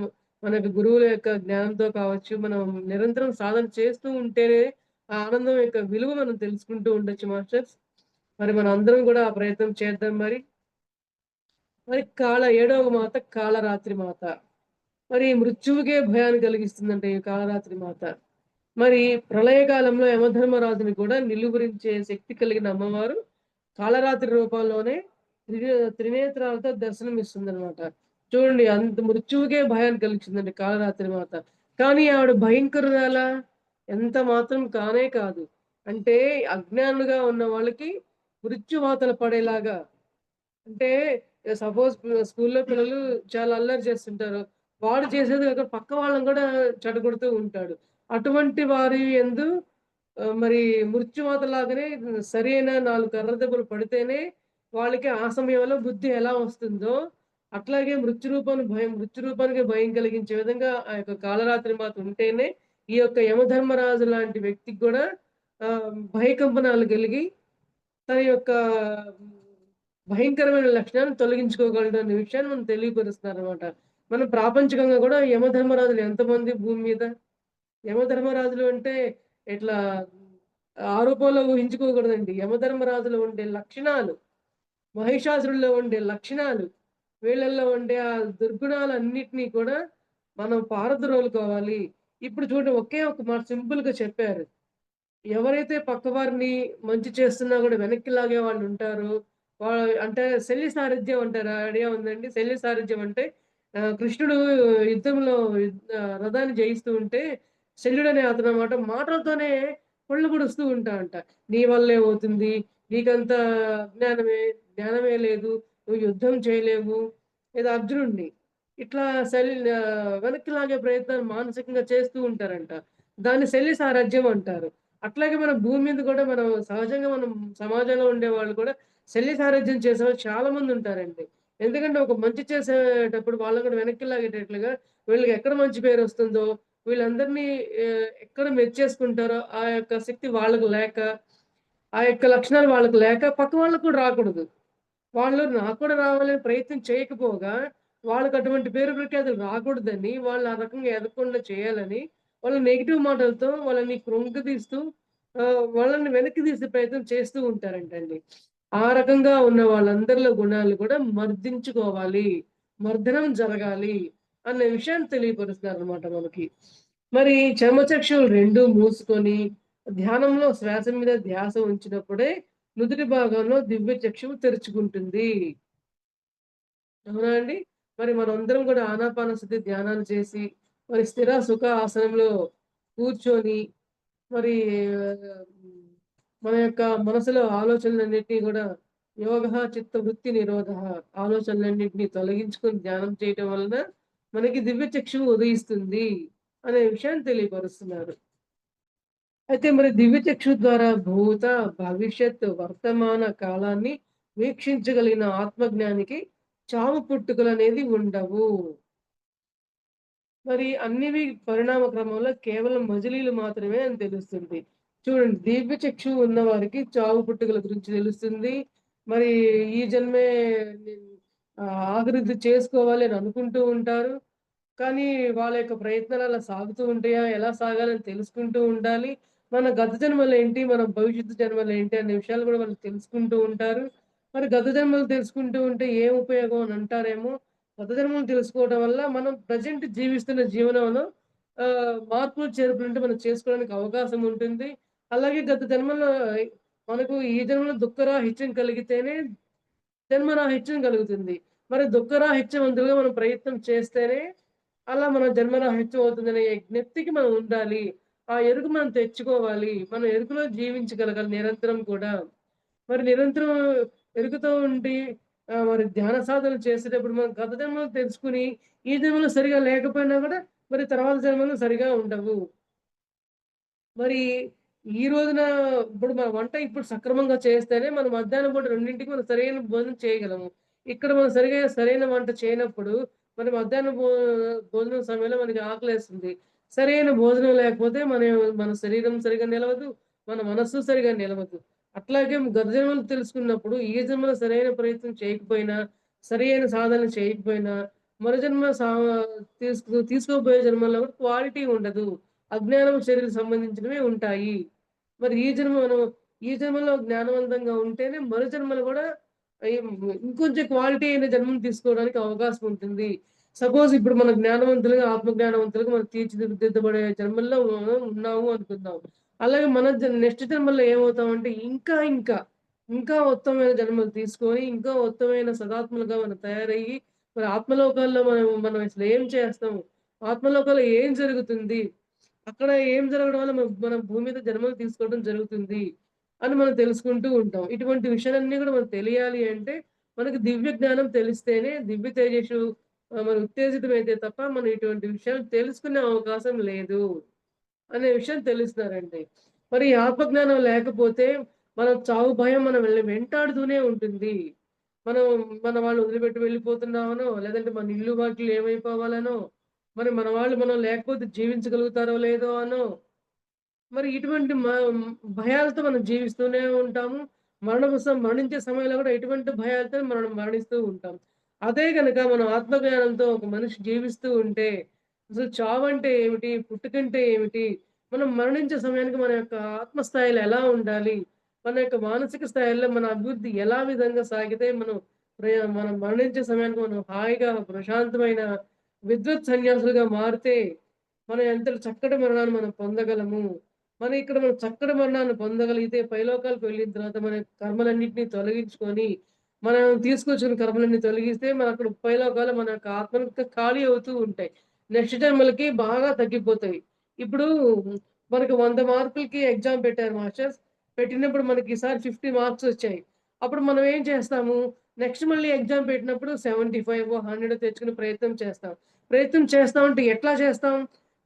మనకి గురువుల యొక్క జ్ఞానంతో కావచ్చు, మనం నిరంతరం సాధన చేస్తూ ఉంటేనే ఆ ఆనందం యొక్క విలువ మనం తెలుసుకుంటూ ఉండొచ్చు మాస్టర్స్. మరి మనందరం గూడా ఆ ప్రయత్నం చేద్దాం మరి. మరి ఏడవ మాత కాళరాత్రి మాత. మరి మృత్యువుకే భయాన్ని కలిగిస్తుందంట ఈ కాళరాత్రి మాత. మరి ప్రళయకాలంలో యమధర్మరాజుని కూడా నిలువరించే శక్తి కలిగిన అమ్మవారు కాళరాత్రి రూపంలోనే త్రి త్రినేత్రాలతో దర్శనమిస్తుందనమాట. చూడండి అంత మృత్యువుకే భయాన్ని కలిగించిందండి కాళరాత్రి మాత. కానీ ఆవిడ భయంకరురాలా? ఎంత మాత్రం కానే కాదు. అంటే అజ్ఞానులుగా ఉన్న వాళ్ళకి మృత్యువాతలు పడేలాగా అంటే సపోజ్ స్కూల్లో పిల్లలు చాలా అల్లరి చేస్తుంటారు. వాడు చేసేది కాక పక్క వాళ్ళని కూడా చెడగొడుతూ ఉంటాడు. అటువంటి వారి యందు మరి మృత్యువాత లాగానే సరైన 4 కర్ర దెబ్బలు పడితేనే వాళ్ళకి ఆ సమయంలో బుద్ధి ఎలా వస్తుందో, అట్లాగే మృత్యు రూపానికి భయం కలిగించే విధంగా ఆ యొక్క కాళరాత్రి మాత ఉంటేనే ఈ యొక్క యమధర్మరాజు లాంటి వ్యక్తికి కూడా భయకంపనాలు కలిగి తన యొక్క భయంకరమైన లక్షణాలను తొలగించుకోగలడు అనే విషయాన్ని మనం తెలియపరుస్తున్నారనమాట. మనం ప్రాపంచికంగా కూడా యమధర్మరాజులు ఎంతమంది భూమి మీద? యమధర్మరాజులు అంటే ఇట్లా ఆ రూపంలో ఊహించుకోకూడదండి. యమధర్మరాజులో ఉండే లక్షణాలు, మహిషాసురుడిలో ఉండే లక్షణాలు, వీళ్ళల్లో ఉండే ఆ దుర్గుణాలన్నిటిని కూడా మనం పారద్రోలుకోవాలి. ఇప్పుడు చూడండి ఒకే ఒక మాట సింపుల్‌గా చెప్పారు. ఎవరైతే పక్కవారిని మంచి చేస్తున్నా గూడా వెనక్కి లాగే వాళ్ళుంటారో, అంటే శల్య సారథ్యం అంటారు. ఐడియా ఉందండి? శల్య సారథ్యం అంటే కృష్ణుడు యుద్ధంలో రథాన్ని జయిస్తూ ఉంటే శల్యుడనే అతననమాట మాటలతోనే పొళ్ళు పొడుస్తూ ఉంటాడంట. "నీ వల్లేమవుతుంది? నీకంత జ్ఞానమే లేదు. నువ్వు యుద్ధం చేయలేవు." ఏదో అర్జునుడిని. ఇట్లా వెనక్కి లాగే ప్రయత్నాలు మానసికంగా చేస్తూ ఉంటారంట. దాన్ని శల్య సారథ్యం అంటారు. అట్లాగే మన భూమి మీద కూడా మనం సహజంగా మనం సమాజంలో ఉండేవాళ్ళు కూడా శల్య సారథ్యం చేసేవాళ్ళు చాలా మందుంటారండి. ఎందుకంటే ఒక మంచి చేసేటప్పుడు వాళ్ళని కూడా వెనక్కి లాగేటట్లుగా వీళ్ళకి ఎక్కడ మంచి పేరొస్తుందో, వీళ్ళందరినీ ఎక్కడ మెచ్చేసుకుంటారో ఆ యొక్క శక్తి వాళ్ళకి లేక, ఆ యొక్క లక్షణాలు వాళ్ళకి లేక పక్క వాళ్ళకి కూడా రాకూడదు. వాళ్ళు నాకు కూడా రావాలని ప్రయత్నం చేయకపోగా, వాళ్ళకి అటువంటి పేరు ప్రఖ్యాతులు రాకూడదని, వాళ్ళు ఆ రకంగా ఎదగకుండా చేయాలని, వాళ్ళ నెగెటివ్ మాటలతో వాళ్ళని కృంగదీస్తూ వాళ్ళని వెనక్కి తీసే ప్రయత్నం చేస్తూ ఉంటారంటండి. ఆ రకంగా ఉన్న వాళ్ళందరిలో గుణాలు కూడా మర్దించుకోవాలి. మర్దనం జరగాలి అన్న విషయాన్ని తెలియపరుస్తున్నారనమాట మనకి. మరి చర్మచక్షువులు 2 మూసుకొని ధ్యానంలో శ్వాస మీద ధ్యాస ఉంచినప్పుడే నుదిటి భాగంలో దివ్య చక్షువు తెరుచుకుంటుంది. అవునా అండి? మరి మనందరం కూడా ఆనాపానసతి ధ్యానాలు చేసి, మరి స్థిర సుఖ ఆసనంలో కూర్చొని, మరి ఆహ్, మన యొక్క మనసులో ఆలోచనలన్నిటిని గూడా యోగః చిత్త వృత్తి నిరోధః ఆలోచనలన్నిటిని తొలగించుకొని ధ్యానం చేయటం వలన మనకి దివ్య చక్షువు ఉదయిస్తుంది అనే విషయాన్ని తెలియపరుస్తున్నారు. అయితే మరి దివ్య చక్షు ద్వారా భూత, భవిష్యత్, వర్తమాన కాలాన్ని వీక్షించగలిగిన ఆత్మజ్ఞానికి చావు పుట్టుకలనేది ఉండవు. మరి అన్నివి పరిణామ క్రమంలో కేవలం మజిలీలు మాత్రమే అని తెలుస్తుంది. చూడండి దివ్య చక్షువు ఉన్నవారికి చావు పుట్టుకల గురించి తెలుస్తుంది. మరి ఈ జన్మే ఆభివృద్ధి చేసుకోవాలి అని అనుకుంటూ ఉంటారు. కానీ వాళ్ళ యొక్క ప్రయత్నాలు అలా సాగుతూ ఉంటాయా? ఎలా సాగాలని తెలుసుకుంటూ ఉండాలి. మన గత జన్మలేంటి? మన భవిష్యత్తు జన్మలేంటి? అనే విషయాలు గూడా వాళ్ళు తెలుసుకుంటూ ఉంటారు. మరి గత జన్మలు తెలుసుకుంటూ ఉంటే ఏం ఉపయోగం అని అంటారేమో! గత జన్మలు తెలుసుకోవడం వల్ల మనం ప్రెజెంట్ జీవిస్తున్న జీవనంలో మార్పులు, చేర్పులంటే మనం చేసుకోవడానికి అవకాశం ఉంటుంది. అలాగే గత జన్మలో మనకు ఈ జన్మలో దుఃఖరాహిత్యం కలిగితేనే జన్మరాహిత్యం కలుగుతుంది. మరి దుఃఖరాహిత్యవంతులుగా మనం ప్రయత్నం చేస్తేనే, అలా మన జన్మరాహిత్యం అవుతుందనే జ్ఞప్తికి మనం ఉండాలి. ఆ ఎరుక మనం తెచ్చుకోవాలి. మనం ఎరుకలో జీవించగలగాలి నిరంతరం కూడా. మరి నిరంతరం ఎరుకతో ఉండి మరి ధ్యాన సాధన చేసేటప్పుడు మనం గత జన్మలు తెలుసుకొని, ఈ జన్మలో సరిగా లేకపోయినా కూడా, మరి తర్వాత జన్మలో సరిగా ఉండవు. మరి ఈ రోజున ఇప్పుడు మన వంట ఇప్పుడు సక్రమంగా చేస్తేనే మనం మధ్యాహ్నం పూట 2కి మనం సరైన భోజనం చేయగలము. ఇక్కడ మనం సరైన వంట చేయనప్పుడు మరి మధ్యాహ్నం భోజనం సమయంలో మనకి ఆకలేస్తుంది. సరైన భోజనం లేకపోతే మన శరీరం సరిగ్గా నిలవదు. మన మనస్సు సరిగ్గా నిలవదు. అట్లాగే గత జన్మలు తెలుసుకున్నప్పుడు ఈ జన్మలో సరైన ప్రయత్నం చేయకపోయినా, సరైన సాధన చేయకపోయినా, మరు జన్మ తీసుకోబోయే జన్మలో కూడా క్వాలిటీ ఉండదు. అజ్ఞానం, చర్యలకు సంబంధించినవే ఉంటాయి. మరి ఈ జన్మలో జ్ఞానవంతంగా ఉంటేనే మరు జన్మలో గూడా ఇంకొంచెం క్వాలిటీ అయిన జన్మను తీసుకోవడానికి అవకాశం ఉంటుంది. సపోజ్ ఇప్పుడు మనం జ్ఞానవంతులుగా, ఆత్మ జ్ఞానవంతులుగా మనం తీర్చిదిద్దబడే జన్మల్లో మనం ఉన్నాము అనుకుందాం. అలాగే మన నెక్స్ట్ జన్మలో ఏమవుతామంటే ఇంకా ఉత్తమమైన జన్మలు తీసుకొని, ఇంకా ఉత్తమమైన సదాత్ములుగా మనం తయారయ్యి, మరి ఆత్మలోకాల్లో మనం అసలు ఏం చేస్తాం? ఆత్మలోకాల్లో ఏం జరుగుతుంది? అక్కడ ఏం జరగడం వల్ల మనం భూమి మీద జన్మలు తీసుకోవడం జరుగుతుంది అని మనం తెలుసుకుంటూ ఉంటాం. ఇటువంటి విషయాలన్నీ కూడా మనకు తెలియాలి అంటే మనకు దివ్య జ్ఞానం తెలిస్తేనే దివ్య తేజస్సు మనం ఉత్తేజితమైతే తప్ప మనం ఇటువంటి విషయాలు తెలుసుకునే అవకాశం లేదు అనే విషయం తెలుస్తున్నారండి. మరి ఈ ఆత్మజ్ఞానం లేకపోతే మనం చావు భయం మనం వెంటాడుతూనే ఉంటుంది. మనం మన వాళ్ళు వదిలిపెట్టి వెళ్ళిపోతున్నామనో, లేదంటే మన ఇల్లు వాకిలు ఏమైపోవాలనో, మరి మన వాళ్ళు మనం లేకపోతే జీవించగలుగుతారో లేదో అనో, మరి ఇటువంటి భయాలతో మనం జీవిస్తూనే ఉంటాము. మరణించే సమయంలో కూడా ఎటువంటి భయాలతో మనం మరణిస్తూ ఉంటాం. అదే గనక మనం ఆత్మజ్ఞానంతో ఒక మనిషి జీవిస్తూ ఉంటే, అసలు చావంటే ఏమిటి? పుట్టుకంటే ఏమిటి? మనం మరణించే సమయానికి మన యొక్క ఆత్మస్థాయిలో ఎలా ఉండాలి? మన యొక్క మానసిక స్థాయిలో మన అభివృద్ధి ఎలా విధంగా సాగితే మనం మరణించే సమయానికి మనం హాయిగా ప్రశాంతమైన విద్వత్ సన్యాసులుగా మారితే, మనం ఎంతటి చక్కటి మరణాన్ని మనం పొందగలము. మనం చక్కటి మరణాన్ని పొందగలిగితే పైలోకాలకు వెళ్ళిన తర్వాత మన కర్మలన్నిటిని తొలగించుకొని, మనం తీసుకొచ్చిన కర్మలన్నీ తొలగిస్తే అక్కడ పైలోకాలు మన యొక్క ఆత్మలు ఖాళీ అవుతూ ఉంటాయి. నెక్స్ట్ జన్మలకి బాగా తగ్గిపోతాయి. ఇప్పుడు మనకు 100 మార్కులకి ఎగ్జామ్ పెట్టారు మాస్టర్స్. పెట్టినప్పుడు మనకి ఈసారి 50 మార్క్స్ వచ్చాయి. అప్పుడు మనం ఏం చేస్తాము? నెక్స్ట్ మళ్ళీ ఎగ్జామ్ పెట్టినప్పుడు 75, 100 తెచ్చుకునే ప్రయత్నం చేస్తాం. ప్రయత్నం చేస్తామంటే ఎట్లా చేస్తాం?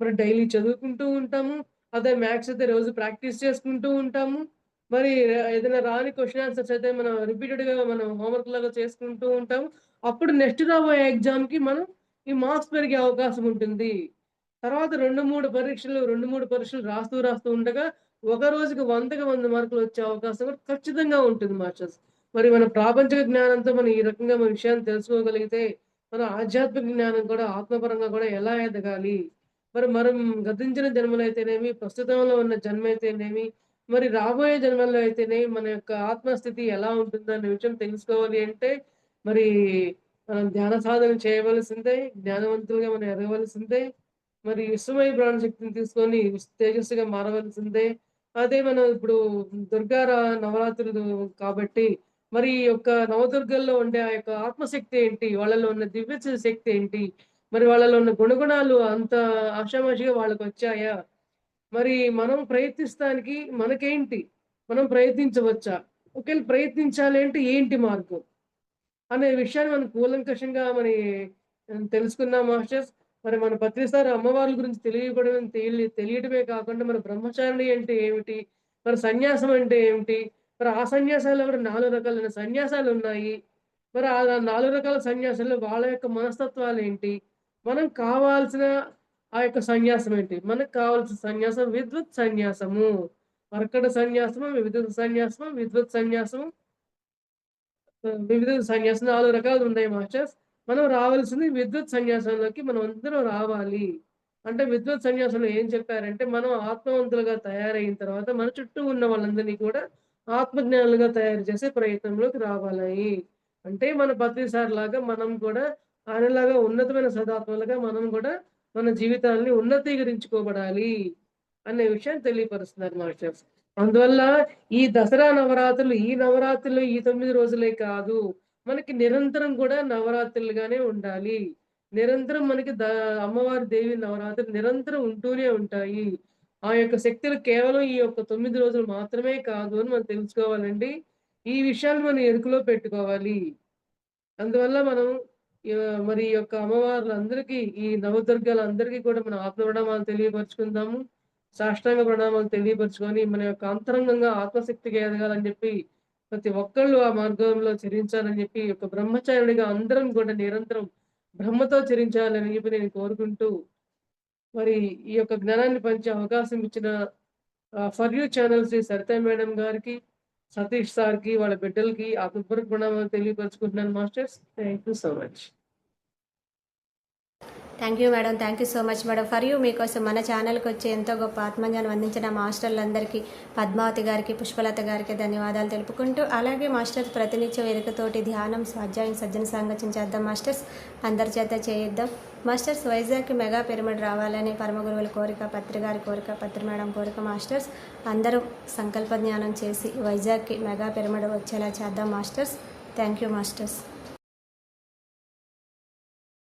మనం డైలీ చదువుకుంటూ ఉంటాము. అదే మ్యాథ్స్ అయితే రోజు ప్రాక్టీస్ చేసుకుంటూ ఉంటాము. మరి ఏదైనా రాని క్వెషన్ ఆన్సర్స్ అయితే మనం రిపీటెడ్‌గా మనం హోంవర్క్ లాగా చేసుకుంటూ ఉంటాము. అప్పుడు నెక్స్ట్ రాబోయే ఎగ్జామ్‌కి మనం ఈ మార్క్స్ పెరిగే అవకాశం ఉంటుంది. తర్వాత 2, 3 పరీక్షలు రాస్తూ ఉండగా ఒక రోజుకి 100కి 100 మార్కులు వచ్చే అవకాశం కూడా ఖచ్చితంగా ఉంటుంది మాస్టర్స్. మరి మన ప్రాపంచిక జ్ఞానంతో మనం ఈ రకంగా మన విషయాన్ని తెలుసుకోగలిగితే, మన ఆధ్యాత్మిక జ్ఞానం కూడా ఆత్మపరంగా కూడా ఎలా ఎదగాలి? మనం గతించిన జన్మలైతేనేమి, ప్రస్తుతంలో ఉన్న జన్మైతేనేమి, మరి రాబోయే జన్మల్లో అయితేనేమి మన యొక్క ఆత్మస్థితి ఎలా ఉంటుందనే విషయం తెలుసుకోవాలి అంటే, మరి మనం ధ్యాన సాధన చేయవలసిందే. జ్ఞానవంతులుగా మనం ఎదగవలసిందే. మరి విశ్వమయ ప్రాణశక్తిని తీసుకొని తేజస్సుగా మారవలసిందే. అదే మనం ఇప్పుడు నవరాత్రులు కాబట్టి, మరి ఈ యొక్క నవదుర్గల్లో ఉండే ఆ యొక్క ఆత్మశక్తి ఏంటి? వాళ్ళలో ఉన్న దివ్య శక్తి ఏంటి? మరి వాళ్ళలో ఉన్న గుణగుణాలు అంత ఆషామాషీగా వాళ్ళకొచ్చాయా? మరి మనం ప్రయత్నిస్తానికి మనకేంటి? మనం ప్రయత్నించవచ్చా? ఒకవేళ ప్రయత్నించాలి అంటే ఏంటి మార్గం? అనే విషయాన్ని మనం కూలంకషంగా తెలుసుకున్నాం మాస్టర్స్. మరి మన పత్రిసారి అమ్మవార్ల గురించి తెలియడమే కాకుండా మరి బ్రహ్మచారిణి అంటే ఏమిటి? మరి సన్యాసం అంటే ఏమిటి? మరి ఆ సన్యాసాల్లో కూడా 4 రకాలైన సన్యాసాలున్నాయి. మరి ఆ 4 రకాల సన్యాసాల్లో వాళ్ళ యొక్క మనస్తత్వాలేంటి? మనం కావాల్సిన ఆ యొక్క సన్యాసం ఏంటి? మనకు కావాల్సిన సన్యాసం విద్వత్ సన్యాసము. మర్కట సన్యాసము, వివిధ సన్యాసము, విద్వత్ సన్యాసము, వివిధ సన్యాసం 4 రకాలున్నాయి మాస్టర్స్. మనం రావాల్సింది విద్వత్ సన్యాసంలోకి మనమందరం రావాలి. అంటే విద్వత్ సన్యాసంలో ఏం చెప్పారంటే, మనం ఆత్మవంతులుగా తయారయిన తర్వాత మన చుట్టూ ఉన్న వాళ్ళందరినీ కూడా ఆత్మజ్ఞానులుగా తయారు చేసే ప్రయత్నంలోకి రావాలి. అంటే మన పత్రిసారిలాగా మనం కూడా ఆయనలాగా ఉన్నతమైన సదాత్మలుగా మనం కూడా మన జీవితాల్ని ఉన్నతీకరించుకోబడాలి అనే విషయాన్ని తెలియపరుస్తున్నారు మాస్టర్స్. అందువల్ల ఈ నవరాత్రులు ఈ 9 రోజులే కాదు. మనకి నిరంతరం కూడా నవరాత్రులుగానే ఉండాలి. నిరంతరం మనకి అమ్మవారి దేవి నవరాత్రులు నిరంతరం ఉంటూనే ఉంటాయి. ఆ యొక్క శక్తులు కేవలం ఈ యొక్క 9 రోజులు మాత్రమే కాదు అని మనం తెలుసుకోవాలండి. ఈ విషయాన్ని మనం ఎరుకలో పెట్టుకోవాలి. అందువల్ల మనం మరి ఈ యొక్క అమ్మవార్లందరికీ, ఈ నవదుర్గలందరికీ కూడా మనం ఆత్మ ప్రణామాలు తెలియపరుచుకుందాము. సాష్టాంగ ప్రణామాలు తెలియపరుచుకొని, మన యొక్క అంతరంగంగా ఆత్మశక్తిగా ఎదగాలని చెప్పి, ప్రతి ఒక్కళ్ళు ఆ మార్గంలో చరించాలని చెప్పి, ఒక బ్రహ్మచారిణిగా అందరం కూడా నిరంతరం బ్రహ్మతో చరించాలని చెప్పి నేను కోరుకుంటూ, మరి ఈ యొక్క జ్ఞానాన్ని పంచే అవకాశం ఇచ్చిన for you channel Shri Saritha madam గారికి, సతీష్ సార్‌కి, వాళ్ళ బిడ్డలకి ఆత్మపూర్వక ప్రణామాలు తెలియపరుచుకుంటున్నాను masters. Thank you so much. Thank you madam. Thank you so much madam. For you మీకోసం మన ఛానల్కి వచ్చి ఎంతో గొప్ప ఆత్మజ్ఞానం అందించిన మాస్టర్లందరికీ, పద్మావతి గారికి, పుష్పలత గారికి ధన్యవాదాలు తెలుపుకుంటూ, అలాగే మాస్టర్స్ ప్రతినిత్యం ఎరుకతోటి ధ్యానం, స్వాధ్యాయం, సజ్జన సాంగత్యం చేద్దాం మాస్టర్స్. అందరి చేత చేయిద్దాం మాస్టర్స్. వైజాగ్కి మెగా పిరమిడ్ రావాలని పరమ గురువుల కోరిక, పత్రి గారి కోరిక, పత్రి మేడం కోరిక మాస్టర్స్. అందరూ సంకల్ప జ్ఞానం చేసి వైజాగ్కి మెగా పిరమిడ్ వచ్చేలా చేద్దాం మాస్టర్స్. Thank you masters.